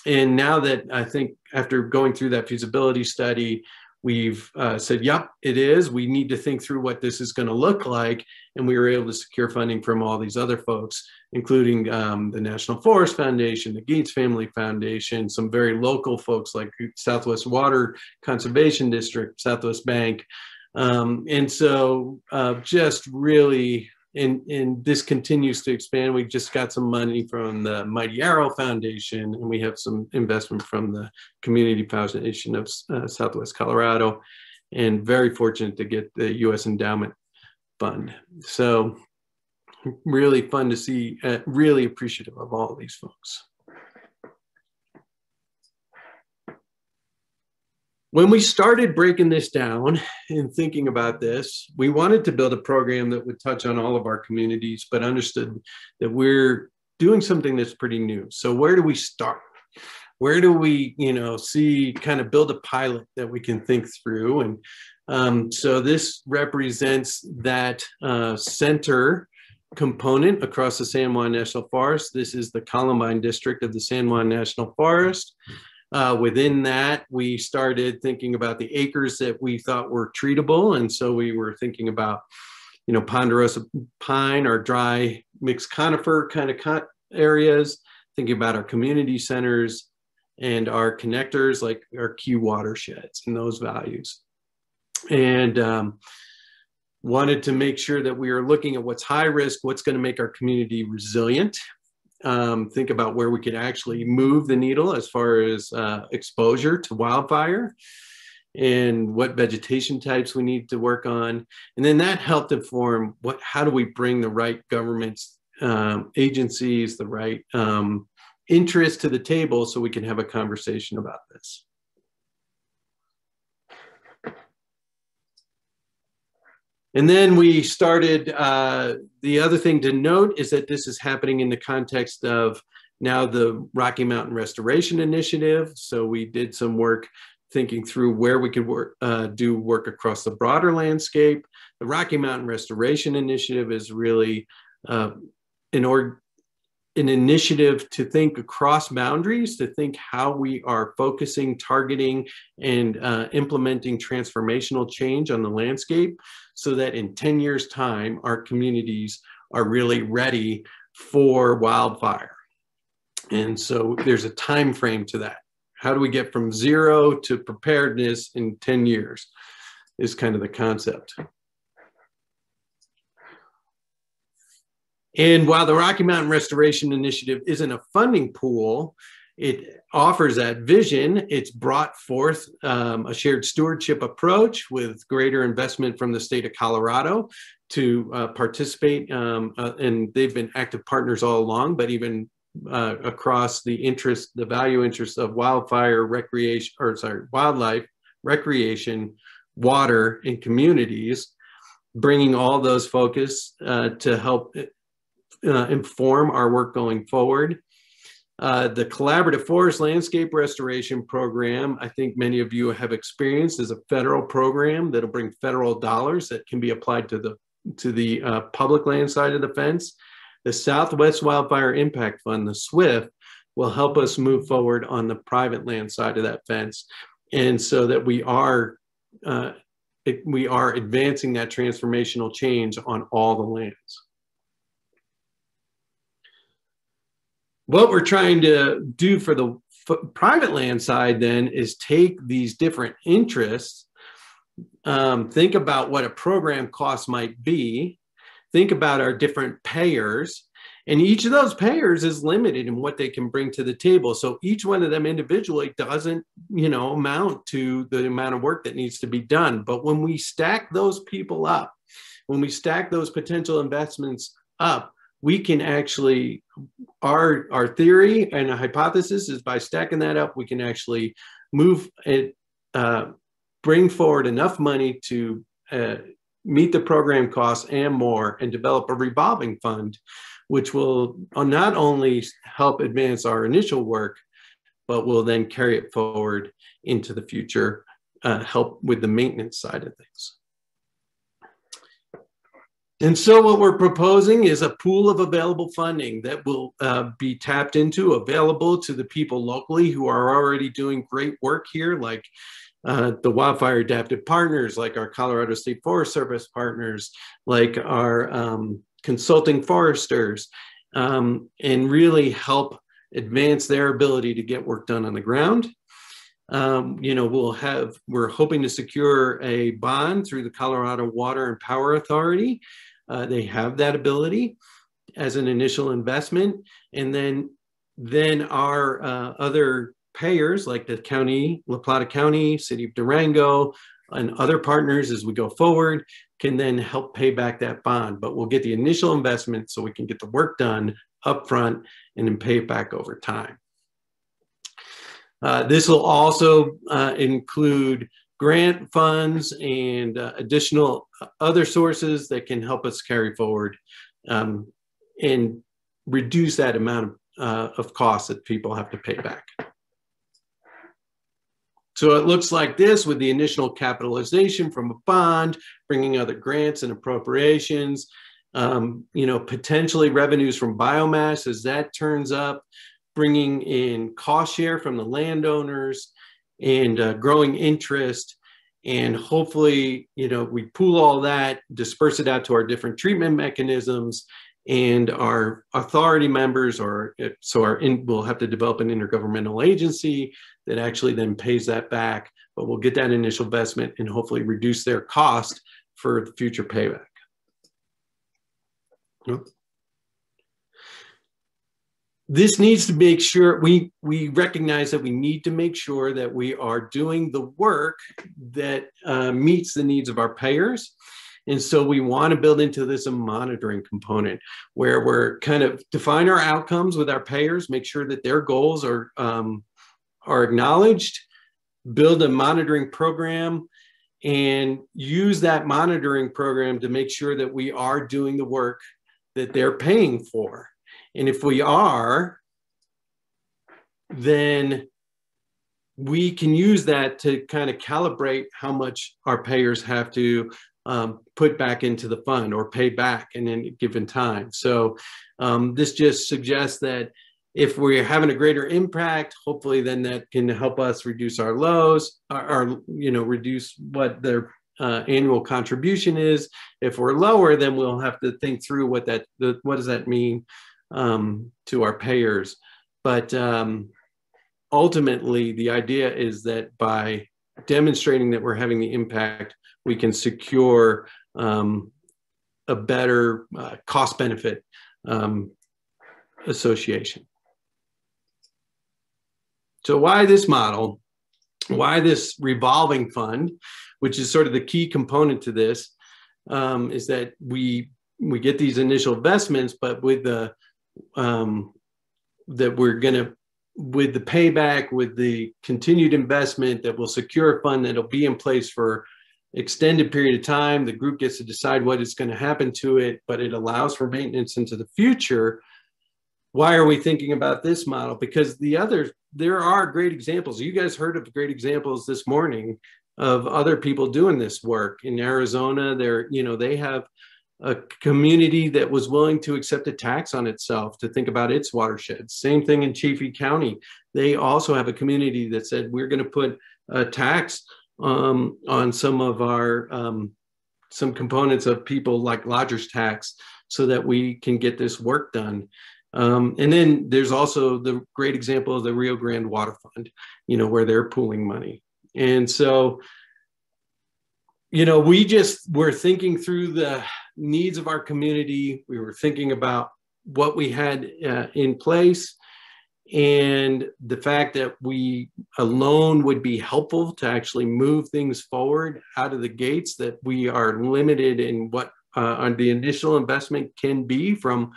And now that I think after going through that feasibility study, we've said, yep, it is. We need to think through what this is going to look like. And we were able to secure funding from all these other folks, including the National Forest Foundation, the Gates Family Foundation, some very local folks like Southwest Water Conservation District, Southwest Bank. And so just really, and this continues to expand. We just got some money from the Mighty Arrow Foundation, and we have some investment from the Community Foundation of Southwest Colorado, and very fortunate to get the U.S. Endowment Fund. So really fun to see, really appreciative of all of these folks. When we started breaking this down and thinking about this, we wanted to build a program that would touch on all of our communities, but understood that we're doing something that's pretty new. So where do we start? where do we, see, kind of build a pilot that we can think through? And so this represents that center component across the San Juan National Forest. This is the Columbine District of the San Juan National Forest. Within that, we started thinking about the acres that we thought were treatable. And so we were thinking about, ponderosa pine, our dry mixed conifer kind of areas, thinking about our community centers and our connectors, like our key watersheds and those values. And wanted to make sure that we are looking at what's high risk, what's going to make our community resilient. Think about where we could actually move the needle as far as exposure to wildfire, and what vegetation types we need to work on. And then that helped inform how do we bring the right governments, agencies, the right interest to the table so we can have a conversation about this. And then we started, the other thing to note is that this is happening in the context of now the Rocky Mountain Restoration Initiative. So we did some work thinking through where we could do work across the broader landscape. The Rocky Mountain Restoration Initiative is really an initiative to think across boundaries, to think how we are focusing, targeting, and implementing transformational change on the landscape, so that in 10 years' time, our communities are really ready for wildfire. And so there's a time frame to that. How do we get from 0 to preparedness in 10 years is kind of the concept. And while the Rocky Mountain Restoration Initiative isn't a funding pool, it offers that vision. It's brought forth a shared stewardship approach with greater investment from the state of Colorado to participate. And they've been active partners all along, but even across the value interests of wildlife, recreation, water, and communities, bringing all those focus to help inform our work going forward. The Collaborative Forest Landscape Restoration Program, I think many of you have experienced, is a federal program that'll bring federal dollars that can be applied to the public land side of the fence. The Southwest Wildfire Impact Fund, the SWIFT, will help us move forward on the private land side of that fence. And so that we are advancing that transformational change on all the lands. What we're trying to do for the private land side then is take these different interests, think about what a program cost might be, think about our different payers, and each of those payers is limited in what they can bring to the table. So each one of them individually doesn't, amount to the amount of work that needs to be done. But when we stack those people up, when we stack those potential investments up, we can actually, our theory and a hypothesis is by stacking that up, we can actually move it, bring forward enough money to meet the program costs and more, and develop a revolving fund, which will not only help advance our initial work, but will then carry it forward into the future, help with the maintenance side of things. And so what we're proposing is a pool of available funding that will be tapped into, available to the people locally who are already doing great work here, like the Wildfire Adaptive Partners, like our Colorado State Forest Service partners, like our consulting foresters, and really help advance their ability to get work done on the ground. We're hoping to secure a bond through the Colorado Water and Power Authority. They have that ability as an initial investment. And then our other payers like the county, La Plata County, City of Durango, and other partners as we go forward can then help pay back that bond. But we'll get the initial investment so we can get the work done up front and then pay it back over time. This will also include grant funds and additional other sources that can help us carry forward and reduce that amount of costs that people have to pay back. So it looks like this with the initial capitalization from a bond, bringing other grants and appropriations, potentially revenues from biomass as that turns up, bringing in cost share from the landowners and growing interest. And hopefully, we pool all that, disperse it out to our different treatment mechanisms, and our authority members, we'll have to develop an intergovernmental agency that actually then pays that back, but we'll get that initial investment and hopefully reduce their cost for the future payback. This needs to make sure, we recognize that we need to make sure that we are doing the work that meets the needs of our payers. And so we want to build into this a monitoring component where we're kind of define our outcomes with our payers, make sure that their goals are acknowledged, build a monitoring program, and use that monitoring program to make sure that we are doing the work that they're paying for. And if we are, then we can use that to kind of calibrate how much our payers have to put back into the fund or pay back in any given time. So this just suggests that if we're having a greater impact, hopefully then that can help us reduce our lows, reduce what their annual contribution is. If we're lower, then we'll have to think through what does that mean to our payers. But ultimately, the idea is that by demonstrating that we're having the impact, we can secure a better cost-benefit association. So why this model? Why this revolving fund, which is sort of the key component to this, is that we get these initial investments, but with the with the payback, with the continued investment, that will secure a fund that'll be in place for extended period of time. The group gets to decide what is going to happen to it, but it allows for maintenance into the future. Why are we thinking about this model? Because there are great examples. You guys heard of great examples this morning of other people doing this work. In Arizona, they have a community that was willing to accept a tax on itself to think about its watersheds. Same thing in Chaffee County. They also have a community that said, we're going to put a tax on some of our, some components of people like lodger's tax so that we can get this work done. And then there's also the great example of the Rio Grande Water Fund, where they're pooling money. And so, we're thinking through the needs of our community. We were thinking about what we had in place, and the fact that a loan would be helpful to actually move things forward out of the gates, that we are limited in what the initial investment can be from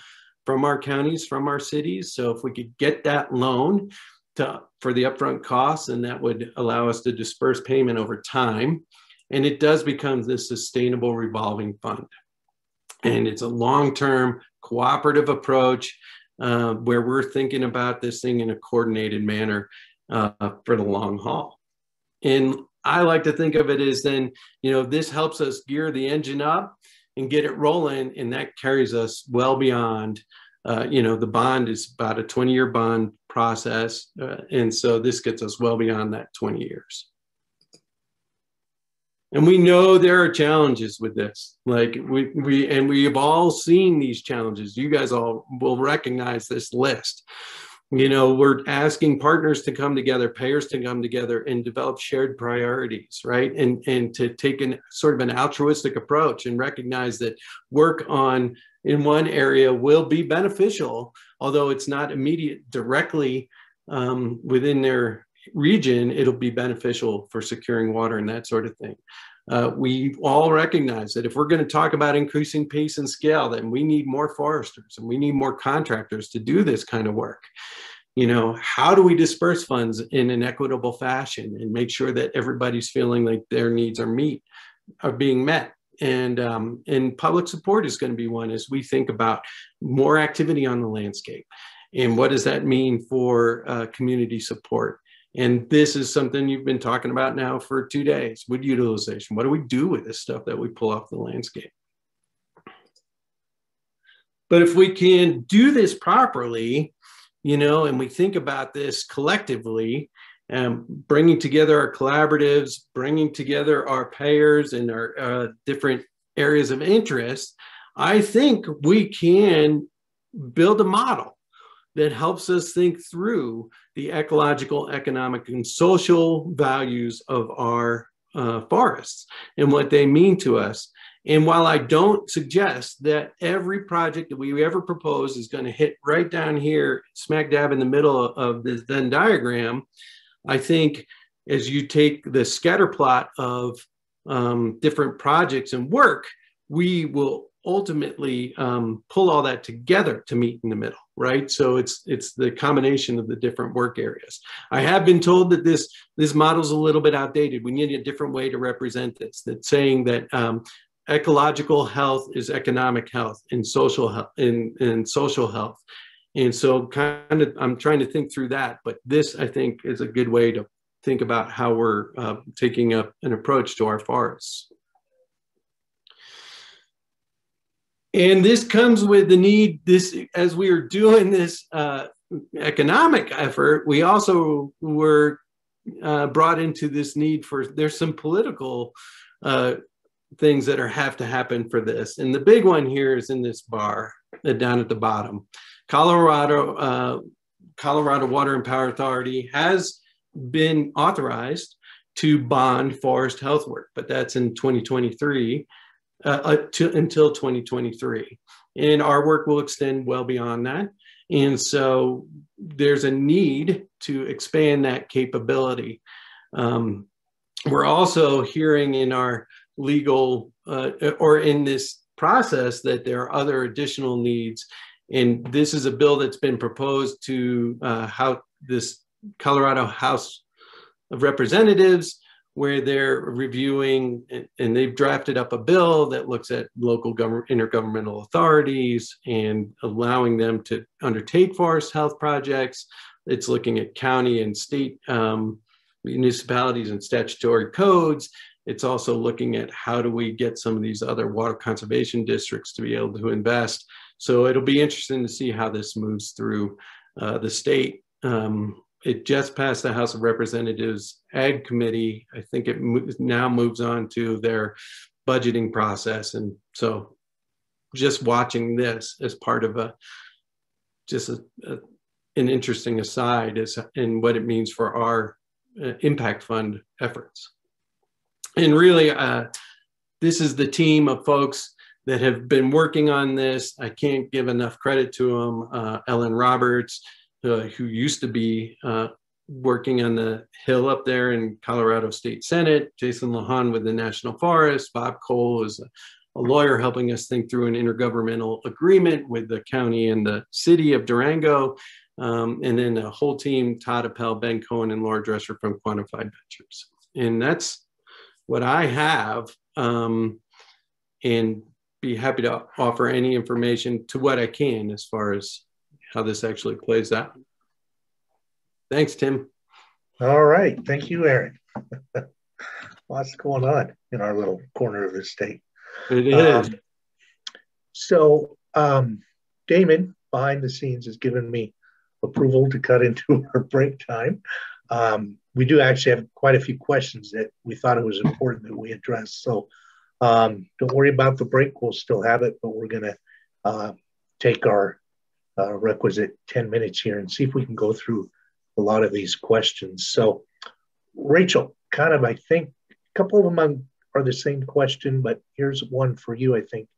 our counties, from our cities. So if we could get that loan for the upfront costs, and that would allow us to disperse payment over time. And it does become this sustainable revolving fund. And it's a long-term cooperative approach where we're thinking about this thing in a coordinated manner for the long haul. And I like to think of it as then, this helps us gear the engine up and get it rolling, and that carries us well beyond, the bond is about a 20-year bond process. And so this gets us well beyond that 20 years. And we know there are challenges with this. Like we have all seen these challenges. You guys all will recognize this list. We're asking partners to come together, payers to come together and develop shared priorities, right? And to take sort of an altruistic approach and recognize that work in one area will be beneficial, although it's not immediate directly within their region, it'll be beneficial for securing water and that sort of thing. We all recognize that if we're going to talk about increasing pace and scale, then we need more foresters and we need more contractors to do this kind of work. How do we disperse funds in an equitable fashion and make sure that everybody's feeling like their needs are being met? And public support is going to be one as we think about more activity on the landscape. And what does that mean for community support? And this is something you've been talking about now for 2 days, wood utilization. What do we do with this stuff that we pull off the landscape? But if we can do this properly, you know, and we think about this collectively, bringing together our collaboratives, bringing together our payers and our different areas of interest, I think we can build a model that helps us think through the ecological, economic, and social values of our forests and what they mean to us. And while I don't suggest that every project that we ever propose is going to hit right down here, smack dab in the middle of this Venn diagram, I think as you take the scatter plot of different projects and work, we will ultimately pull all that together to meet in the middle, right? So it's the combination of the different work areas. I have been told that this model's a little bit outdated. We need a different way to represent this. That's saying that ecological health is economic health and social health and social health. And so kind of I'm trying to think through that, but this I think is a good way to think about how we're taking up an approach to our forests. And this comes with the need, as we are doing this economic effort, we also were brought into this need for, there's some political things that have to happen for this. And the big one here is in this bar down at the bottom. Colorado Water and Power Authority has been authorized to bond forest health work, but that's in 2023. Until 2023. And our work will extend well beyond that. And so there's a need to expand that capability. We're also hearing in our legal or in this process that there are other additional needs. And this is a bill that's been proposed to this Colorado House of Representatives, where they're reviewing, and they've drafted up a bill that looks at local intergovernmental authorities and allowing them to undertake forest health projects. It's looking at county and state municipalities and statutory codes. It's also looking at how do we get some of these other water conservation districts to be able to invest. So it'll be interesting to see how this moves through the state. It just passed the House of Representatives Ag Committee. I think it now moves on to their budgeting process. And so just watching this as part of an interesting aside is in what it means for our impact fund efforts. And really, this is the team of folks that have been working on this. I can't give enough credit to them. Ellen Roberts, who used to be working on the Hill up there in Colorado State Senate, Jason Lahan with the National Forest, Bob Cole is a lawyer helping us think through an intergovernmental agreement with the county and the city of Durango, and then a whole team, Todd Appel, Ben Cohen, and Laura Dresser from Quantified Ventures. And that's what I have, and be happy to offer any information to what I can as far as how this actually plays out. Thanks, Tim. All right. Thank you, Aaron. Lots going on in our little corner of the state. It is. Damon, behind the scenes, has given me approval to cut into our break time. We do actually have quite a few questions that we thought it was important that we address. So don't worry about the break. We'll still have it, but we're going to take our requisite 10 minutes here and see if we can go through a lot of these questions. So Rachel, kind of, I think a couple of them are the same question, but here's one for you. I think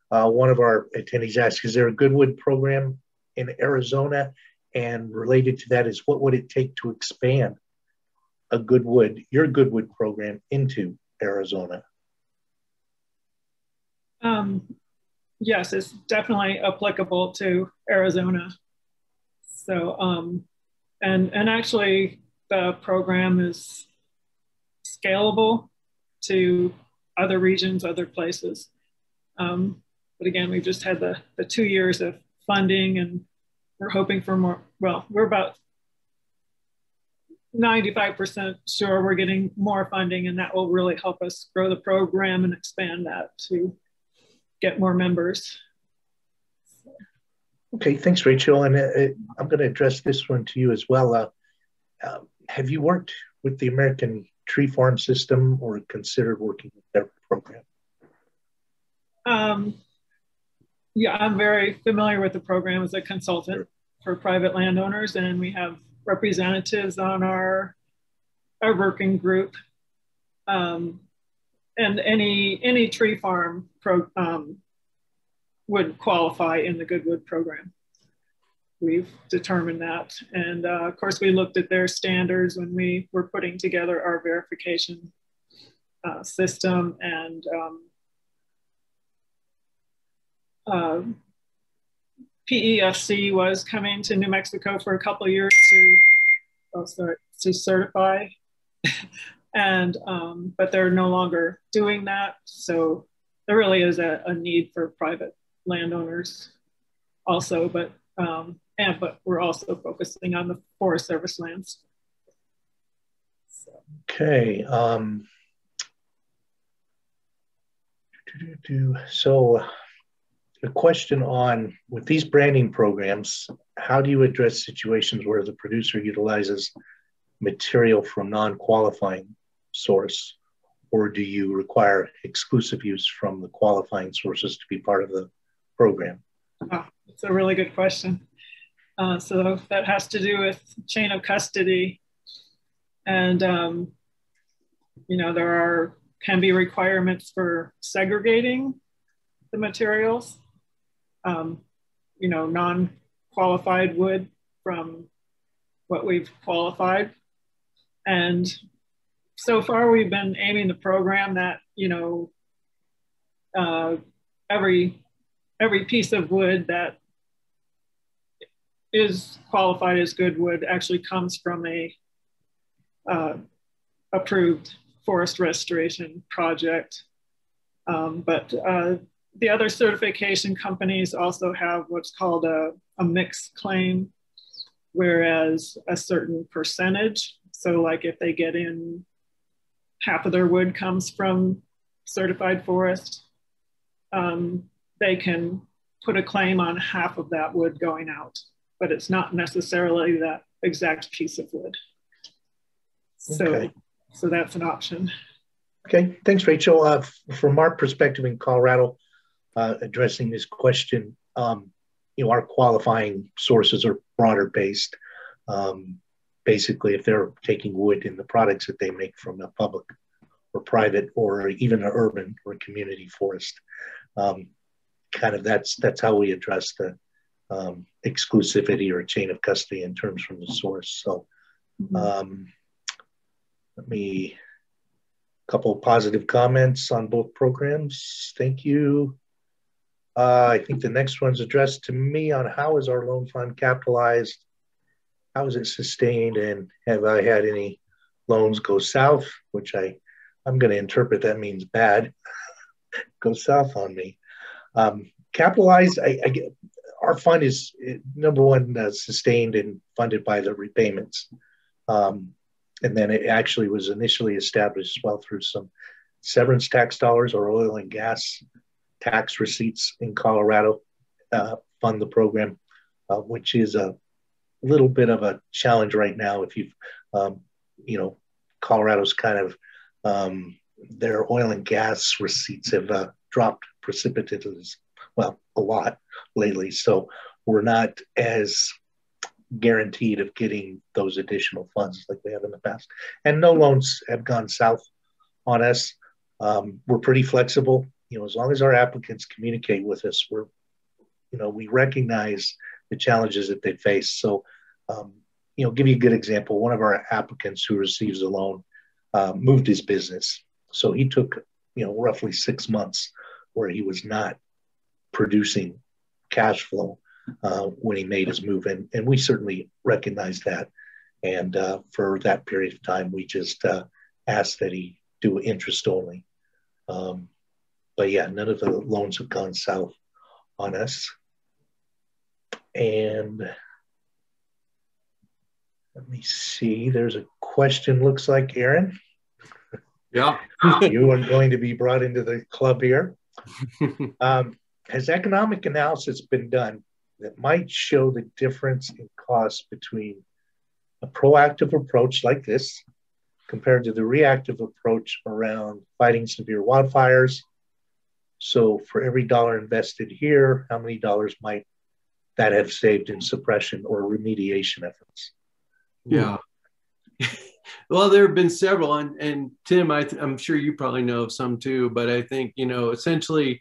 one of our attendees asked, is there a Goodwood program in Arizona? And related to that is, what would it take to expand your Goodwood program into Arizona? Yes, it's definitely applicable to Arizona. So, and actually the program is scalable to other regions, other places. But again, we've just had the 2 years of funding, and we're hoping for more. Well, we're about 95% sure we're getting more funding, and that will really help us grow the program and expand that to get more members. Okay, thanks, Rachel. And I'm going to address this one to you as well. Have you worked with the American Tree Farm System or considered working with their program? Yeah, I'm very familiar with the program as a consultant for private landowners, and we have representatives on our working group. And any tree farm would qualify in the Goodwood program. We've determined that. And of course, we looked at their standards when we were putting together our verification system. And PEFC was coming to New Mexico for a couple of years to certify. And but they're no longer doing that. So there really is a need for private landowners also, but we're also focusing on the Forest Service lands. Okay. So a question on, with these branding programs, how do you address situations where the producer utilizes material from non-qualifying source, or do you require exclusive use from the qualifying sources to be part of the program? Oh, that's a really good question. So that has to do with chain of custody. And, there can be requirements for segregating the materials, non-qualified wood from what we've qualified. And so far we've been aiming the program that, every piece of wood that is qualified as good wood actually comes from a approved forest restoration project. But the other certification companies also have what's called a mixed claim, whereas a certain percentage, so like if they get in half of their wood comes from certified forest, they can put a claim on half of that wood going out, but it's not necessarily that exact piece of wood. So that's an option. Okay, thanks, Rachel. From our perspective in Colorado, addressing this question, our qualifying sources are broader based. Basically, if they're taking wood in the products that they make from a public or private or even an urban or community forest, that's how we address the exclusivity or chain of custody in terms from the source. So a couple of positive comments on both programs. Thank you. I think the next one's addressed to me on how is our loan fund capitalized? How is it sustained? And have I had any loans go south, which I'm going to interpret that means bad, go south on me. Capitalized, our fund is, number one, sustained and funded by the repayments. And then it actually was initially established as well through some severance tax dollars or oil and gas tax receipts in Colorado fund the program, which is a little bit of a challenge right now. If you've, Colorado's kind of, their oil and gas receipts have dropped precipitously, well, a lot lately. So we're not as guaranteed of getting those additional funds like we have in the past. And no loans have gone south on us. We're pretty flexible. As long as our applicants communicate with us, we recognize the challenges that they face. So, give you a good example. One of our applicants who receives a loan moved his business. So he took, roughly 6 months where he was not producing cash flow when he made his move. And we certainly recognize that. And for that period of time, we just asked that he do interest only. But yeah, none of the loans have gone south on us. And Let me see. There's a question, looks like, Aaron. Yeah. You are going to be brought into the club here. Has economic analysis been done that might show the difference in cost between a proactive approach like this compared to the reactive approach around fighting severe wildfires? So for every dollar invested here, how many dollars might that have saved in suppression or remediation efforts? Yeah. Well, there have been several, and Tim, I'm sure you probably know of some too, but I think, essentially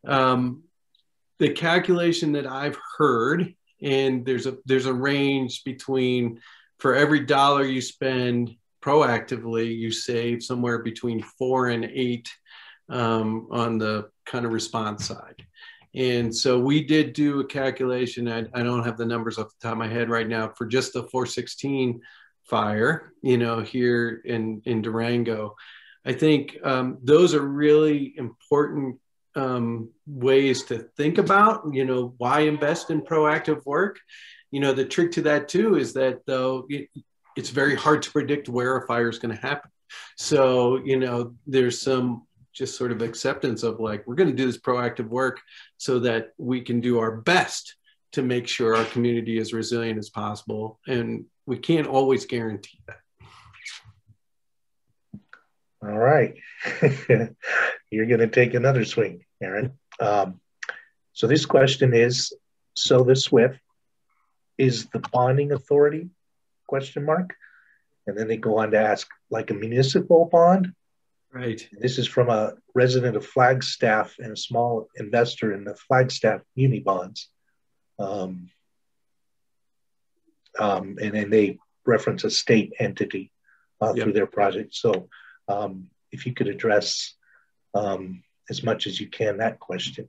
the calculation that I've heard, and there's a range between, for every dollar you spend proactively, you save somewhere between 4 and 8 on the kind of response side. And so we did do a calculation. I don't have the numbers off the top of my head right now for just the 416 fire, here in Durango. I think those are really important ways to think about, why invest in proactive work. The trick to that too is that, though, it's very hard to predict where a fire is going to happen. So, there's some just sort of acceptance of, like, we're going to do this proactive work so that we can do our best to make sure our community is resilient as possible. And we can't always guarantee that. All right. You're going to take another swing, Aaron. So this question is, so the SWIFT is the bonding authority, ? And then they go on to ask, like a municipal bond? Right. This is from a resident of Flagstaff and a small investor in the Flagstaff muni bonds. And then they reference a state entity through their project. So if you could address as much as you can that question.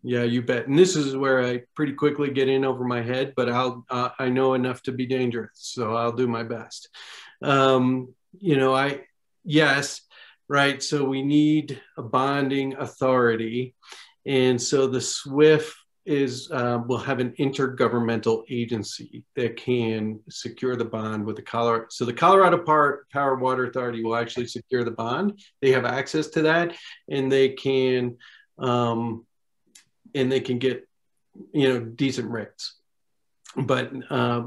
Yeah, you bet. And this is where I pretty quickly get in over my head, but I know enough to be dangerous, so I'll do my best. Yes, right. So we need a bonding authority, and so the SWIFT will have an intergovernmental agency that can secure the bond with the Colorado. So the Colorado Power Water Authority will actually secure the bond. They have access to that, and they can get, decent rates. But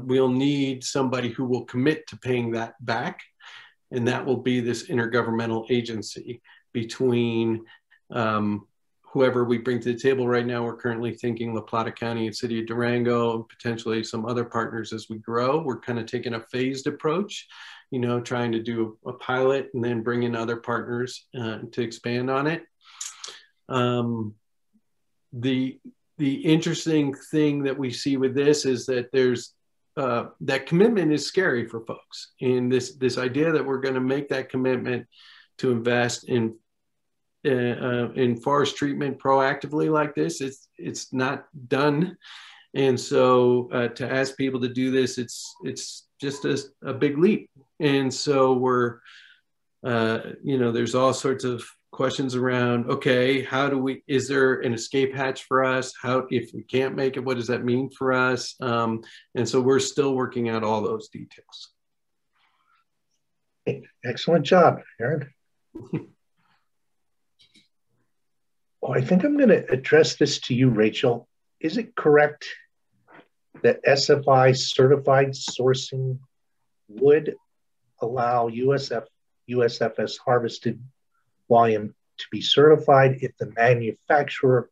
we'll need somebody who will commit to paying that back, and that will be this intergovernmental agency between whoever we bring to the table. Right now, we're currently thinking La Plata County and City of Durango, and potentially some other partners as we grow. We're kind of taking a phased approach, trying to do a pilot and then bring in other partners to expand on it. The interesting thing that we see with this is that there's that commitment is scary for folks, and this idea that we're going to make that commitment to invest in forest treatment proactively like this, it's not done. And so to ask people to do this, it's just a big leap. And so we're there's all sorts of questions around, okay, is there an escape hatch for us? If we can't make it, what does that mean for us? And so we're still working out all those details. Excellent job, Aaron. I think I'm going to address this to you, Rachel. Is it correct that SFI certified sourcing would allow USFS harvested volume to be certified if the manufacturer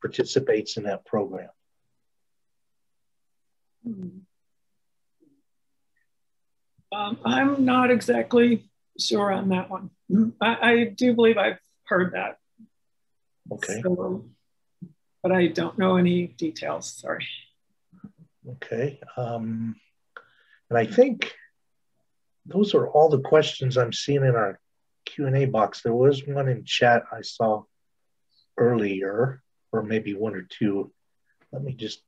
participates in that program? I'm not exactly sure on that one. I do believe I've heard that. Okay. So, but I don't know any details, sorry. Okay. And I think those are all the questions I'm seeing in our Q&A box. There was one in chat I saw earlier, or maybe one or two. Let me just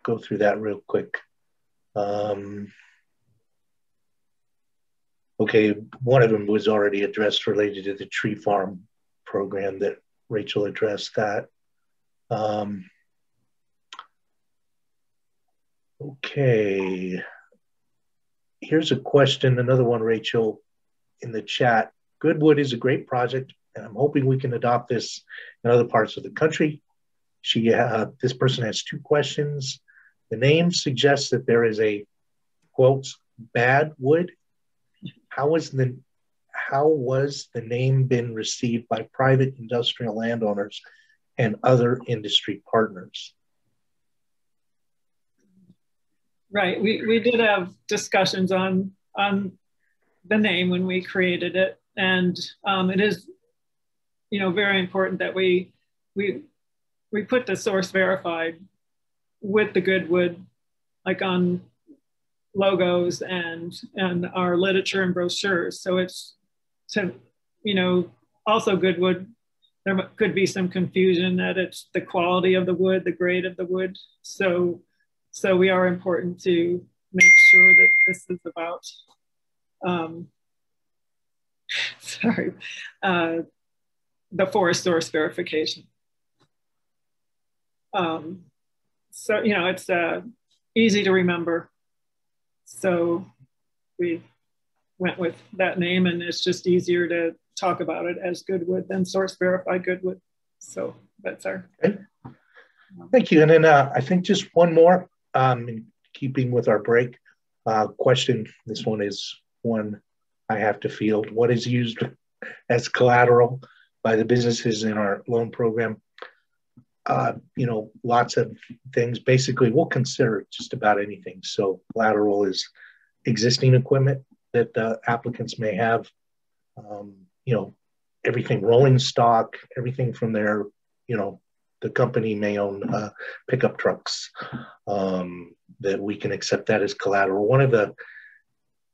go through that real quick. Okay, one of them was already addressed, related to the tree farm program that Rachel addressed that. Okay. here's a question, another one, Rachel, in the chat. Goodwood is a great project, and I'm hoping we can adopt this in other parts of the country. This person has two questions. The name suggests that there is a, quote, bad wood. How was the name been received by private industrial landowners and other industry partners? Right, we did have discussions on the name when we created it, and it is, you know, very important that we put the source verified with the Goodwood, like on logos and our literature and brochures. So it's to, you know, also Goodwood, there could be some confusion that it's the quality of the wood, the grade of the wood. So we are important to make sure that this is about, the forest source verification. So, you know, it's easy to remember. So we went with that name, and it's just easier to talk about it as Goodwood than source verified Goodwood. So that's our. Okay. Thank you. And then I think just one more, in keeping with our break question. This one is one I have to field. What is used as collateral by the businesses in our loan program? You know, lots of things. Basically, we'll consider just about anything. So collateral is existing equipment that the applicants may have, you know, everything rolling stock, everything from their, you know, the company may own pickup trucks, that we can accept that as collateral. One of the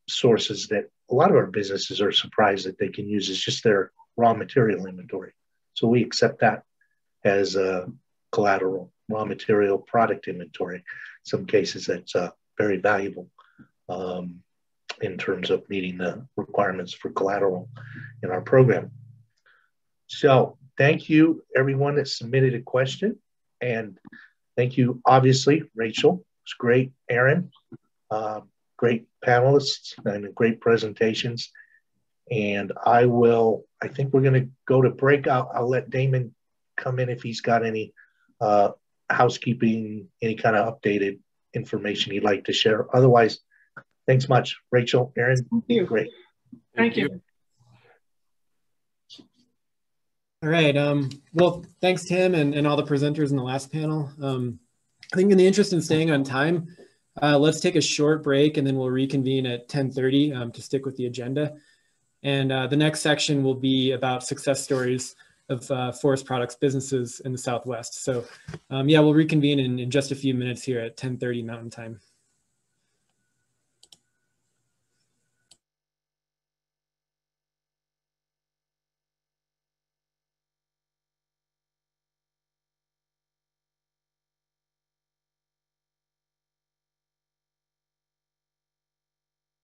sources that a lot of our businesses are surprised that they can use is just their raw material inventory. So we accept that as collateral, raw material product inventory. In some cases, that's very valuable in terms of meeting the requirements for collateral in our program. So thank you, everyone that submitted a question. And thank you, obviously, Rachel. It's great. Aaron, great panelists and great presentations. And I think we're going to go to break. I'll let Damon come in if he's got any housekeeping, any kind of updated information he'd like to share. Otherwise, thanks much, Rachel, Aaron. Thank you. Great. Thank you. All right. Well, thanks, Tim, and all the presenters in the last panel. I think in the interest in staying on time, let's take a short break, and then we'll reconvene at 10:30 to stick with the agenda. And the next section will be about success stories of forest products businesses in the Southwest. So yeah, we'll reconvene in just a few minutes here at 10:30 Mountain Time.